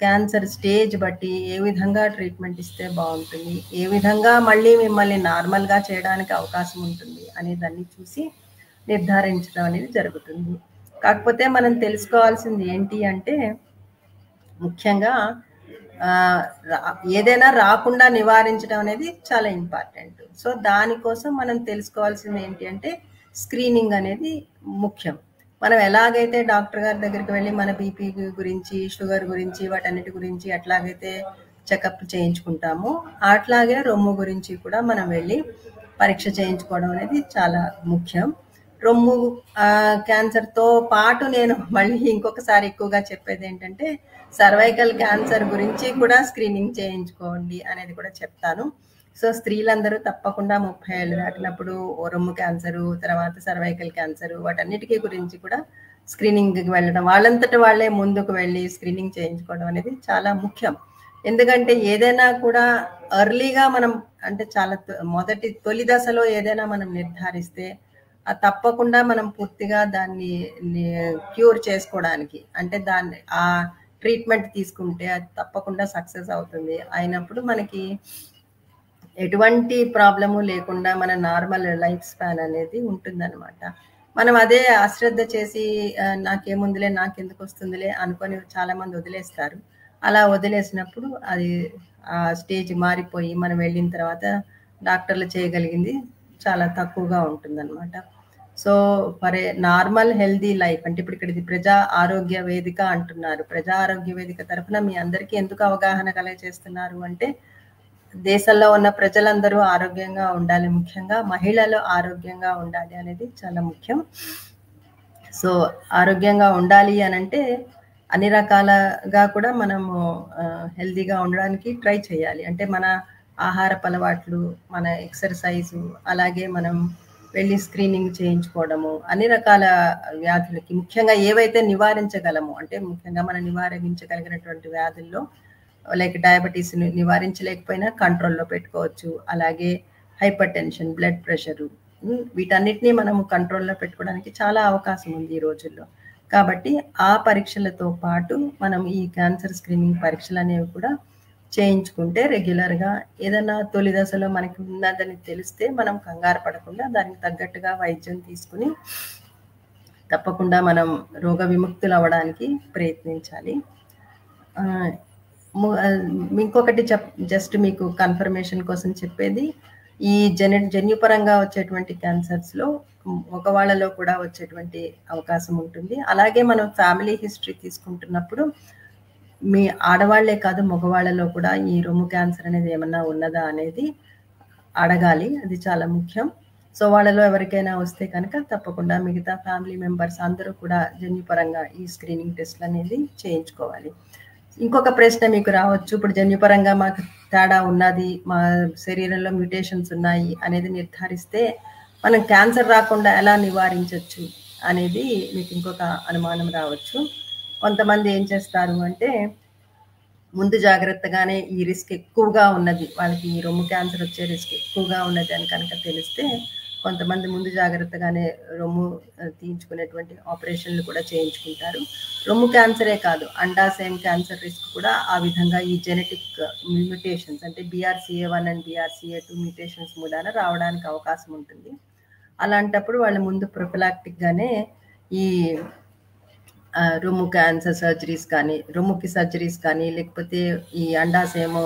క్యాన్సర్ స్టేజ్ బట్టి ఏ విధంగా ట్రీట్మెంట్ ఇస్తే బాగుంటుంది, ఏ విధంగా మళ్ళీ మిమ్మల్ని నార్మల్గా చేయడానికి అవకాశం ఉంటుంది అనే దాన్ని చూసి నిర్ధారించడం అనేది జరుగుతుంది. కాకపోతే మనం తెలుసుకోవాల్సింది ఏంటి అంటే ముఖ్యంగా ఏదైనా రాకుండా నివారించడం అనేది చాలా ఇంపార్టెంట్. సో దానికోసం మనం తెలుసుకోవాల్సింది ఏంటి అంటే స్క్రీనింగ్ అనేది ముఖ్యం. మనం ఎలాగైతే డాక్టర్ గారి దగ్గరికి వెళ్ళి మన బీపీ గురించి, షుగర్ గురించి, వాటన్నిటి గురించి ఎట్లాగైతే చెకప్ చేయించుకుంటామో అట్లాగే రొమ్ము గురించి కూడా మనం వెళ్ళి పరీక్ష చేయించుకోవడం అనేది చాలా ముఖ్యం. రొమ్ము క్యాన్సర్తో పాటు నేను మళ్ళీ ఇంకొకసారి ఎక్కువగా చెప్పేది ఏంటంటే సర్వైకల్ క్యాన్సర్ గురించి కూడా స్క్రీనింగ్ చేయించుకోండి అనేది కూడా చెప్తాను. సో స్త్రీలందరూ తప్పకుండా 30 ఏళ్ళు దాటినప్పుడు రొమ్ము క్యాన్సరు, తర్వాత సర్వైకల్ క్యాన్సరు, వాటన్నిటికీ గురించి కూడా స్క్రీనింగ్కి వెళ్ళడం, వాళ్ళంతటి వాళ్ళే ముందుకు వెళ్ళి స్క్రీనింగ్ చేయించుకోవడం అనేది చాలా ముఖ్యం. ఎందుకంటే ఏదైనా కూడా ఎర్లీగా మనం అంటే చాలా తొలి దశలో ఏదైనా మనం నిర్ధారిస్తే తప్పకుండా మనం పూర్తిగా దాన్ని క్యూర్ చేసుకోవడానికి అంటే దాన్ని ఆ ట్రీట్మెంట్ తీసుకుంటే అది తప్పకుండా సక్సెస్ అవుతుంది. అయినప్పుడు మనకి ఎటువంటి ప్రాబ్లము లేకుండా మన నార్మల్ లైఫ్ స్పాన్ అనేది ఉంటుందన్నమాట. మనం అదే అశ్రద్ధ చేసి నాకేముందిలే, నాకెందుకు వస్తుందిలే అనుకొని చాలా మంది వదిలేస్తారు. అలా వదిలేసినప్పుడు అది ఆ స్టేజ్ మారిపోయి మనం వెళ్ళిన తర్వాత డాక్టర్లు చేయగలిగింది చాలా తక్కువగా ఉంటుందన్నమాట. So for a normal healthy life అంటే ఇప్పుడు ఇక్కడ ఇది ప్రజా ఆరోగ్య వేదిక అంటున్నారు. ప్రజా ఆరోగ్య వేదిక తరఫున మీ అందరికీ ఎందుకు అవగాహన కలగజేస్తున్నారు అంటే దేశంలో ఉన్న ప్రజలందరూ ఆరోగ్యంగా ఉండాలి, ముఖ్యంగా మహిళలు ఆరోగ్యంగా ఉండాలి అనేది చాలా ముఖ్యం. సో ఆరోగ్యంగా ఉండాలి అని అంటే అన్ని రకాలుగా కూడా మనము హెల్దీగా ఉండడానికి ట్రై చేయాలి. అంటే మన ఆహారపు అలవాట్లు, మన ఎక్సర్సైజు, అలాగే మనం వెళ్ళి స్క్రీనింగ్ చేయించుకోవడము, అన్ని రకాల వ్యాధులకి ముఖ్యంగా ఏవైతే నివారించగలము అంటే ముఖ్యంగా మనం నివారించగలిగినటువంటి వ్యాధుల్లో లైక్ డయాబెటీస్ నివారించలేకపోయినా కంట్రోల్లో పెట్టుకోవచ్చు. అలాగే హైపర్ టెన్షన్, బ్లడ్ ప్రెషరు, వీటన్నిటినీ మనము కంట్రోల్లో పెట్టుకోవడానికి చాలా అవకాశం ఉంది ఈ రోజుల్లో. కాబట్టి ఆ పరీక్షలతో పాటు మనం ఈ క్యాన్సర్ స్క్రీనింగ్ పరీక్షలు అనేవి కూడా చేయించుకుంటే రెగ్యులర్గా ఏదైనా తొలి దశలో మనకి ఉన్నదని తెలిస్తే మనం కంగారు పడకుండా దానికి తగ్గట్టుగా వైద్యం తీసుకుని తప్పకుండా మనం రోగ విముక్తులు అవ్వడానికి ప్రయత్నించాలి. ఇంకొకటి జస్ట్ మీకు కన్ఫర్మేషన్ కోసం చెప్పేది, ఈ జన్యుపరంగా వచ్చేటువంటి క్యాన్సర్స్లో మగవాళ్ళలో కూడా వచ్చేటువంటి అవకాశం ఉంటుంది. అలాగే మనం ఫ్యామిలీ హిస్టరీ తీసుకుంటున్నప్పుడు మీ ఆడవాళ్లే కాదు మగవాళ్ళలో కూడా ఈ రొమ్ము క్యాన్సర్ అనేది ఏమన్నా ఉన్నదా అనేది అడగాలి, అది చాలా ముఖ్యం. సో వాళ్ళలో ఎవరికైనా వస్తే కనుక తప్పకుండా మిగతా ఫ్యామిలీ మెంబర్స్ అందరూ కూడా జన్యుపరంగా ఈ స్క్రీనింగ్ టెస్ట్లు అనేది చేయించుకోవాలి. ఇంకొక ప్రశ్న మీకు రావచ్చు, ఇప్పుడు జన్యుపరంగా మాకు తేడా ఉన్నది, మా శరీరంలో మ్యూటేషన్స్ ఉన్నాయి అనేది నిర్ధారిస్తే మనం క్యాన్సర్ రాకుండా ఎలా నివారించవచ్చు అనేది మీకు ఇంకొక అనుమానం రావచ్చు. కొంతమంది ఏం చేస్తారు అంటే ముందు జాగ్రత్తగానే ఈ రిస్క్ ఎక్కువగా ఉన్నది, వాళ్ళకి ఈ రొమ్ము క్యాన్సర్ వచ్చే రిస్క్ ఎక్కువగా ఉన్నది అని కనుక తెలిస్తే కొంతమంది ముందు జాగ్రత్తగానే రొమ్ము తీయించుకునేటువంటి ఆపరేషన్లు కూడా చేయించుకుంటారు. రొమ్ము క్యాన్సరే కాదు, అండాశయం క్యాన్సర్ రిస్క్ కూడా ఆ విధంగా ఈ జెనెటిక్ మ్యూటేషన్స్ అంటే BRCA1 అండ్ BRCA2 మ్యూటేషన్స్ మూలాన రావడానికి అవకాశం ఉంటుంది. అలాంటప్పుడు వాళ్ళు ముందు ప్రొఫిలాక్టిక్గానే ఈ రొమ్ము క్యాన్సర్ సర్జరీస్ కానీ, రొమ్ముకి సర్జరీస్ కానీ, లేకపోతే ఈ అండాశయము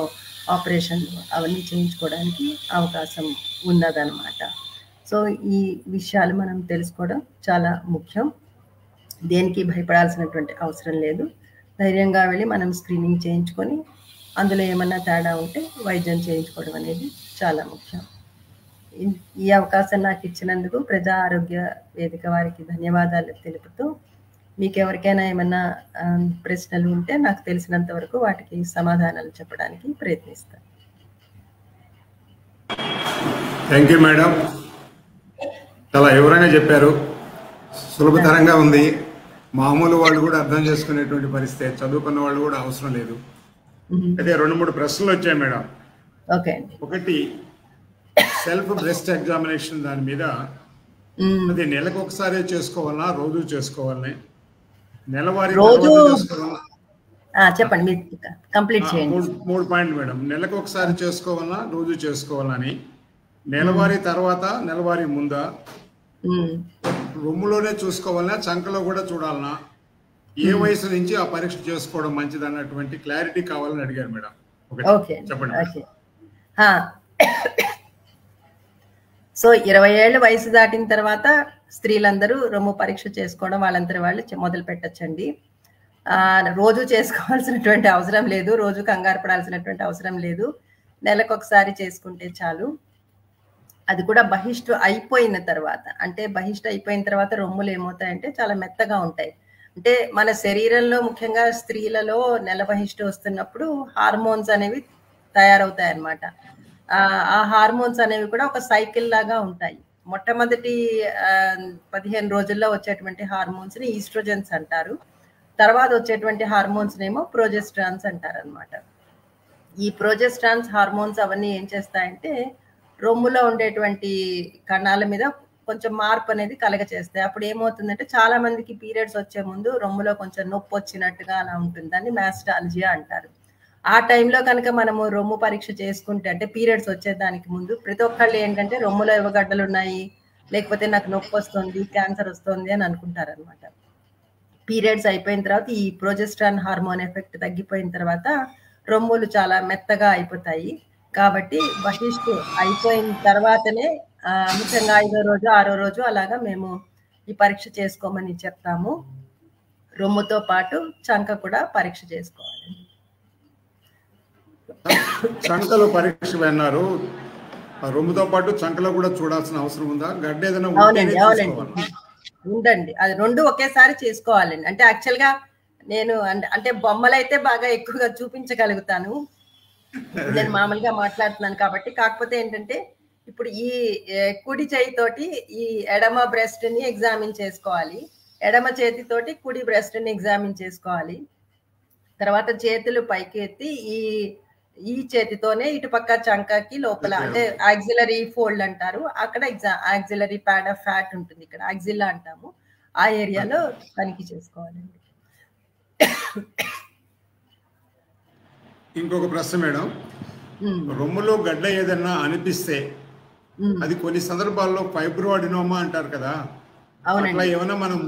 ఆపరేషన్ అవన్నీ చేయించుకోవడానికి అవకాశం ఉన్నదన్నమాట. సో ఈ విషయాలు మనం తెలుసుకోవడం చాలా ముఖ్యం. దేనికి భయపడాల్సినటువంటి అవసరం లేదు. ధైర్యంగా వెళ్ళి మనం స్క్రీనింగ్ చేయించుకొని అందులో ఏమన్నా తేడా ఉంటే వైద్యం చేయించుకోవడం అనేది చాలా ముఖ్యం. ఈ అవకాశం నాకు ఇచ్చినందుకు ప్రజా ఆరోగ్య వేదిక వారికి ధన్యవాదాలు తెలుపుతూ, మీకు ఎవరికైనా ఏమైనా ప్రశ్నలు ఉంటే నాకు తెలిసినంత వరకు వాటికి సమాధానాలు చెప్పడానికి ప్రయత్నిస్తాను. థ్యాంక్ యూ మేడం, చాలా వివరంగా చెప్పారు, సులభతరంగా ఉంది, మామూలు వాళ్ళు కూడా అర్థం చేసుకునేటువంటి పరిస్థితి, చదువుకున్న వాళ్ళు కూడా అవసరం లేదు. అయితే 2-3 ప్రశ్నలు వచ్చాయి మేడం. ఓకే. ఒకటి సెల్ఫ్ బ్రెస్ట్ ఎగ్జామినేషన్, దాని మీద అది నెలకు ఒకసారి చేసుకోవాలన్నా రోజు చేసుకోవాలని, నెలవారీ చెప్పండి, కంప్లీట్ చేయండి. 3 పాయింట్లు మేడం. నెలకు ఒకసారి చేసుకోవాలన్నా రోజు చేసుకోవాలని, నెలవారీ తర్వాత నెలవారీ ముందా, రొమ్ములోనే చూసుకోవాలన్నా చంకలో కూడా చూడాలన్నా, ఏ వయసు నుంచి ఆ పరీక్ష చేసుకోవడం మంచిది అన్నటువంటి క్లారిటీ కావాలని అడిగారు మేడం. ఓకే, చెప్పండి. సో 20 ఏళ్ళ వయసు దాటిన తర్వాత స్త్రీలందరూ రొమ్ము పరీక్ష చేసుకోవడం వాళ్ళందరి వాళ్ళు మొదలు పెట్టచ్చండి. రోజు చేసుకోవాల్సినటువంటి అవసరం లేదు, రోజు కంగారు పడాల్సినటువంటి అవసరం లేదు, నెలకు ఒకసారి చేసుకుంటే చాలు. అది కూడా బహిష్టు అయిపోయిన తర్వాత, అంటే బహిష్టు అయిపోయిన తర్వాత రొమ్ములు ఏమవుతాయంటే చాలా మెత్తగా ఉంటాయి. అంటే మన శరీరంలో ముఖ్యంగా స్త్రీలలో నెల బహిష్టు వస్తున్నప్పుడు హార్మోన్స్ అనేవి తయారవుతాయి అన్నమాట. ఆ హార్మోన్స్ అనేవి కూడా ఒక సైకిల్ లాగా ఉంటాయి. మొట్టమొదటి 15 రోజుల్లో వచ్చేటువంటి హార్మోన్స్ ని ఈస్ట్రోజన్స్ అంటారు. తర్వాత వచ్చేటువంటి హార్మోన్స్ నేమో ప్రొజెస్ట్రాన్స్ అంటారు అనమాట. ఈ ప్రొజెస్ట్రాన్స్ హార్మోన్స్ అవన్నీ ఏం చేస్తాయంటే రొమ్ములో ఉండేటువంటి కణాల మీద కొంచెం మార్పు అనేది కలగచేస్తాయి. అప్పుడు ఏమవుతుందంటే చాలా మందికి పీరియడ్స్ వచ్చే ముందు రొమ్ములో కొంచెం నొప్పి వచ్చినట్టుగా అలా ఉంటుంది, దాన్ని మ్యాస్టాల్జియా అంటారు. ఆ టైంలో కనుక మనము రొమ్ము పరీక్ష చేసుకుంటే, అంటే పీరియడ్స్ వచ్చేదానికి ముందు ప్రతి ఒక్కళ్ళు ఏంటంటే రొమ్ములో ఎవ్వగడ్డలు ఉన్నాయి, లేకపోతే నాకు నొప్పి వస్తుంది, క్యాన్సర్ వస్తుంది అని అనుకుంటారు అనమాట. పీరియడ్స్ అయిపోయిన తర్వాత ఈ ప్రొజెస్ట్రాన్ హార్మోన్ ఎఫెక్ట్ తగ్గిపోయిన తర్వాత రొమ్ములు చాలా మెత్తగా అయిపోతాయి. కాబట్టి బహిష్టు అయిపోయిన తర్వాతనే ముఖ్యంగా 5వ రోజు 6వ రోజు అలాగా మేము ఈ పరీక్ష చేసుకోమని చెప్తాము. రొమ్ముతో పాటు చంక కూడా పరీక్ష చేసుకోవాలి. చంకలో పరీక్ష అన్నారు, రొమ్ముతో పాటు చంకలో కూడా చూడాల్సిన అవసరం ఉందా? గడ్డ ఏదైనా ఉండండి, అది 2 ఒకేసారి చేసుకోవాలండి. అంటే యాక్చువల్ గా నేను అంటే బొమ్మలైతే బాగా ఎక్కువగా చూపించగలుగుతాను, నేను మామూలుగా మాట్లాడుతున్నాను కాబట్టి. కాకపోతే ఏంటంటే ఇప్పుడు ఈ కుడి చేయితోటి ఈ ఎడమ బ్రెస్ట్ ని ఎగ్జామిన్ చేసుకోవాలి, ఎడమ చేతితోటి కుడి బ్రెస్ట్ ని ఎగ్జామిన్ చేసుకోవాలి. తర్వాత చేతులు పైకి ఎత్తి ఈ చేతితోనే ఇటుపక్క చంకకి లోపల, అంటే యాక్సిలరీ ఫోల్డ్ అంటారు, అక్కడ యాక్సిలరీ ప్యాడ్ ఆఫ్ ఫ్యాట్ ఉంటుంది, ఇక్కడ యాక్సిల్లా అంటాము, ఆ ఏరియాలో తనిఖీ చేసుకోవాలండి. ఇంకొక ప్రశ్న మేడం, రొమ్ములో గడ్డ ఏదన్నా అనిపిస్తే అది కొన్ని సందర్భాల్లో ఫైబ్రోఅడినోమా అంటారు కదా, అట్లా ఏమైనా మనం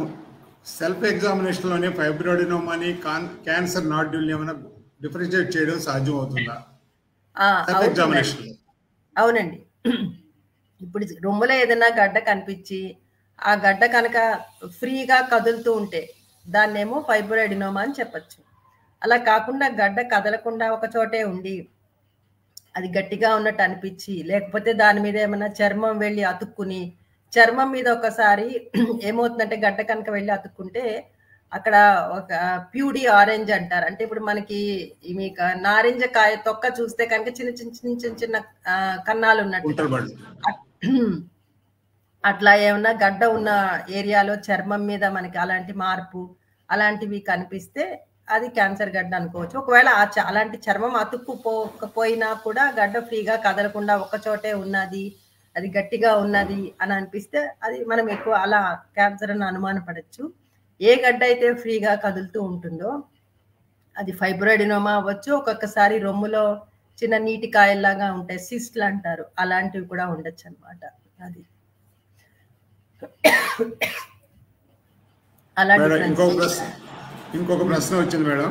సెల్ఫ్ ఎగ్జామినేషన్ లోనే ఫైబ్రోఅడినోమాని క్యాన్సర్ నాడ్యూల్ ఏమైనా డిఫరెన్షియేట్ చేయడం సాధ్యం అవుతుందా సెల్ఫ్ ఎగ్జామినేషన్? అవునండి. ఇప్పుడు రొమ్ములో ఏదైనా గడ్డ కనిపించి ఆ గడ్డ కనుక ఫ్రీగా కదులుతూ ఉంటే దాన్నేమో ఫైబ్రోఅడినోమా అని చెప్పచ్చు. అలా కాకుండా గడ్డ కదలకుండా ఒక చోటే ఉండి అది గట్టిగా ఉన్నట్టు అనిపించి, లేకపోతే దాని మీద ఏమైనా చర్మం వెళ్ళి అతుక్కుని, చర్మం మీద ఒకసారి ఏమవుతుందంటే గడ్డ కనుక వెళ్ళి అతుక్కుంటే అక్కడ ఒక ప్యూడి ఆరెంజ్ అంటారు. అంటే ఇప్పుడు మనకి మీకు నారింజ కాయ తొక్క చూస్తే కనుక చిన్న చిన్న చిన్న చిన్న చిన్న కన్నాలు ఉన్నట్టు అట్లా ఏమన్నా గడ్డ ఉన్న ఏరియాలో చర్మం మీద మనకి అలాంటి మార్పు అలాంటివి కనిపిస్తే అది క్యాన్సర్ గడ్డ అనుకోవచ్చు. ఒకవేళ అలాంటి చర్మం అతుక్కుపోయినా కూడా గడ్డ ఫ్రీగా కదలకుండా ఒక చోటే ఉన్నది, అది గట్టిగా ఉన్నది అని అనిపిస్తే అది మనం ఎక్కువ అలా క్యాన్సర్ అని అనుమానపడచ్చు. ఏ గడ్డ అయితే ఫ్రీగా కదులుతూ ఉంటుందో అది ఫైబ్రోఅడినోమా అవ్వచ్చు. ఒక్కొక్కసారి రొమ్ములో చిన్న నీటి కాయల్లాగా ఉంటాయి, సిస్ట్లు అంటారు, అలాంటివి కూడా ఉండొచ్చు అనమాట. అది ఇంకొక ప్రశ్న వచ్చింది మేడం,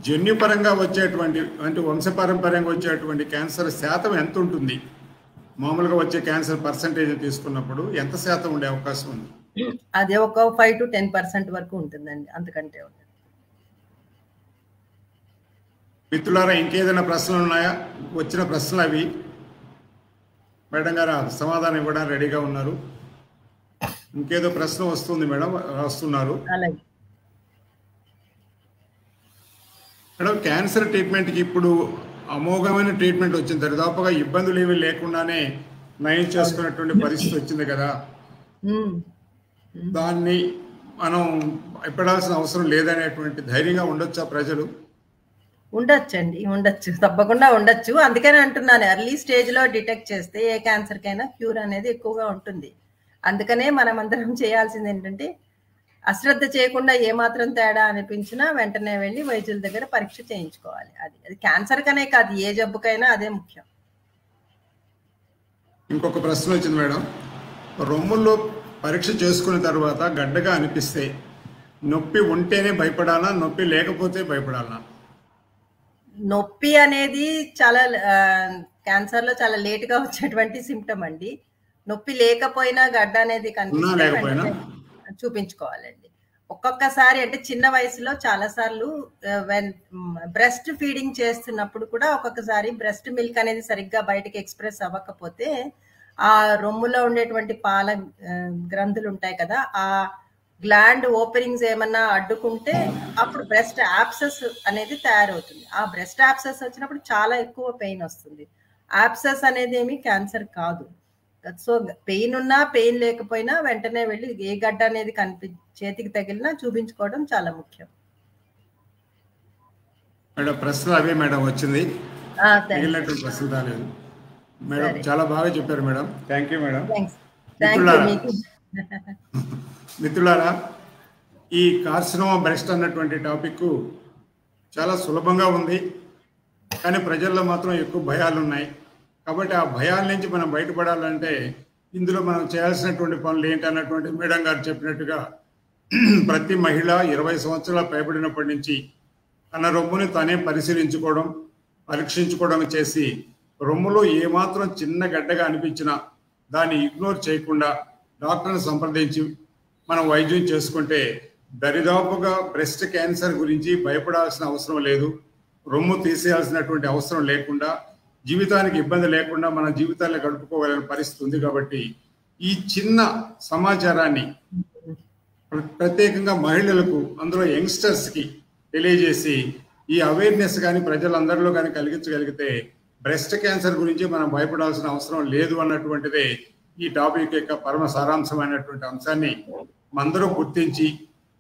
జన్యుపరంగా వచ్చేటువంటి అంటే వంశపారంపర్యంగా వచ్చేటువంటి క్యాన్సర్ శాతం ఎంత ఉంటుంది? మామూలుగా వచ్చే క్యాన్సర్ పర్సంటేజ్ తీసుకున్నప్పుడు ఎంత శాతం ఉండే అవకాశం ఉంది? అది ఒక 5 to 10% వరకు ఉంటుందండి, అంతకంటే ఉంటుంది. మిత్రులారా, ఇంకేదైనా ప్రశ్నలు ఉన్నాయా? వచ్చిన ప్రశ్నలు అవి. మేడం గారు సమాధానం ఇవ్వడానికి రెడీగా ఉన్నారు. ఇంకేదో ప్రశ్న వస్తుంది మేడం, రాస్తున్నారు. మేడం, క్యాన్సర్ ట్రీట్మెంట్కి ఇప్పుడు అమోఘమైన ట్రీట్మెంట్ వచ్చింది, దరిదాపుగా ఇబ్బందులు ఏమీ లేకుండానే నయం చేసుకున్నటువంటి పరిస్థితి వచ్చింది కదా, దాన్ని మనం భయపడాల్సిన అవసరం లేదనేటువంటి ధైర్యంగా ఉండొచ్చా ప్రజలు? ఉండొచ్చండి, ఉండొచ్చు, తప్పకుండా ఉండొచ్చు. అందుకనే అంటున్నాను, ఎర్లీ స్టేజ్ లో డిటెక్ట్ చేస్తే ఏ క్యాన్సర్ కైనా క్యూర్ అనేది ఎక్కువగా ఉంటుంది. అందుకనే మనం అందరం చేయాల్సింది ఏంటంటే అశ్రద్ధ చేయకుండా ఏమాత్రం తేడా అనిపించినా వెంటనే వెళ్ళి వైద్యుల దగ్గర పరీక్ష చేయించుకోవాలి. అది క్యాన్సర్ కనే కాదు, ఏ జబ్బుకైనా అదే ముఖ్యం. ఇంకొక ప్రశ్న వచ్చింది మేడం, రొమ్ముల్లో పరీక్ష చేసుకున్న తర్వాత గడ్డగా అనిపిస్తే నొప్పి ఉంటేనే భయపడాలా, నొప్పి లేకపోతే భయపడాలా? నొప్పి అనేది చాలా క్యాన్సర్ లో చాలా లేట్ గా వచ్చేటువంటి సిమ్టమ్ అండి. నొప్పి లేకపోయినా గడ్డ అనేది కనిపిస్తే చూపించుకోవాలండి. ఒక్కొక్కసారి అంటే చిన్న వయసులో చాలా సార్లు బ్రెస్ట్ ఫీడింగ్ చేస్తున్నప్పుడు కూడా ఒక్కొక్కసారి బ్రెస్ట్ మిల్క్ అనేది సరిగ్గా బయటకి ఎక్స్ప్రెస్ అవ్వకపోతే ఆ రొమ్ములో ఉండేటువంటి పాల గ్రంథులు ఉంటాయి కదా, ఆ గ్లాండ్ ఓపెనింగ్స్ ఏమన్నా అడ్డుకుంటే అప్పుడు బ్రెస్ట్ యాప్సెస్ అనేది తయారవుతుంది. ఆ బ్రెస్ట్ యాప్సెస్ వచ్చినప్పుడు చాలా ఎక్కువ పెయిన్ వస్తుంది. యాప్సెస్ అనేది ఏమి క్యాన్సర్ కాదు. సో పెయిన్ ఉన్నా పెయిన్ లేకపోయినా వెంటనే వెళ్ళి ఏ గడ్డ అనేది చేతికి తగిలినా చూపించుకోవడం చాలా ముఖ్యం. మేడం, ప్రశ్న అవే మేడం వచ్చింది, ప్రశ్న రాలేదు మేడం. చాలా బాగా చెప్పారు మేడం, థ్యాంక్ యూ మేడం. మిత్రులారా, ఈ కార్సినోమా బ్రెస్ట్ అన్నటువంటి టాపిక్ చాలా సులభంగా ఉంది, కానీ ప్రజల్లో మాత్రం ఎక్కువ భయాలు ఉన్నాయి. కాబట్టి ఆ భయాల నుంచి మనం బయటపడాలంటే ఇందులో మనం చేయాల్సినటువంటి పనులు ఏంటన్నటువంటి మేడం గారు చెప్పినట్టుగా ప్రతి మహిళ 20 సంవత్సరాలు పైబడినప్పటి నుంచి తన రొమ్ముని తానే పరిశీలించుకోవడం, పరీక్షించుకోవడం చేసి రొమ్ములో ఏమాత్రం చిన్న గడ్డగా అనిపించినా దాన్ని ఇగ్నోర్ చేయకుండా డాక్టర్ని సంప్రదించి మనం వైద్యం చేసుకుంటే దరిదాపుగా బ్రెస్ట్ క్యాన్సర్ గురించి భయపడాల్సిన అవసరం లేదు. రొమ్ము తీసేయాల్సినటువంటి అవసరం లేకుండా, జీవితానికి ఇబ్బంది లేకుండా మన జీవితాన్ని గడుపుకోగలిగిన పరిస్థితి ఉంది. కాబట్టి ఈ చిన్న సమాచారాన్ని ప్రత్యేకంగా మహిళలకు, అందులో యంగ్స్టర్స్కి తెలియజేసి ఈ అవేర్నెస్ కానీ ప్రజలందరిలో కానీ కలిగించగలిగితే బ్రెస్ట్ క్యాన్సర్ గురించి మనం భయపడాల్సిన అవసరం లేదు అన్నటువంటిదే ఈ టాపిక్ యొక్క పరమ సారాంశమైనటువంటి అంశాన్ని అందరూ గుర్తించి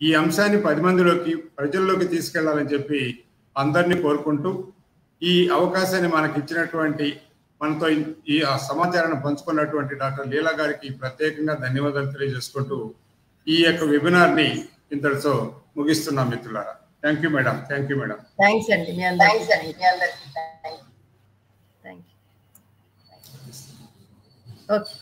ఈ అంశాన్ని 10 మందిలోకి, ప్రజల్లోకి తీసుకెళ్లాలని చెప్పి అందరినీ కోరుకుంటూ ఈ అవకాశాన్ని మనకి ఇచ్చినటువంటి, మనతో ఈ సమాచారాన్ని పంచుకున్నటువంటి డాక్టర్ లీలా గారికి ప్రత్యేకంగా ధన్యవాదాలు తెలియజేసుకుంటూ ఈ యొక్క వెబినార్ని ఇంతటితో ముగిస్తున్నాం మిత్రులారా. Thank you madam. Thank you madam. Thanks అండి మీ అందరికీ. Thank you. ఓకే.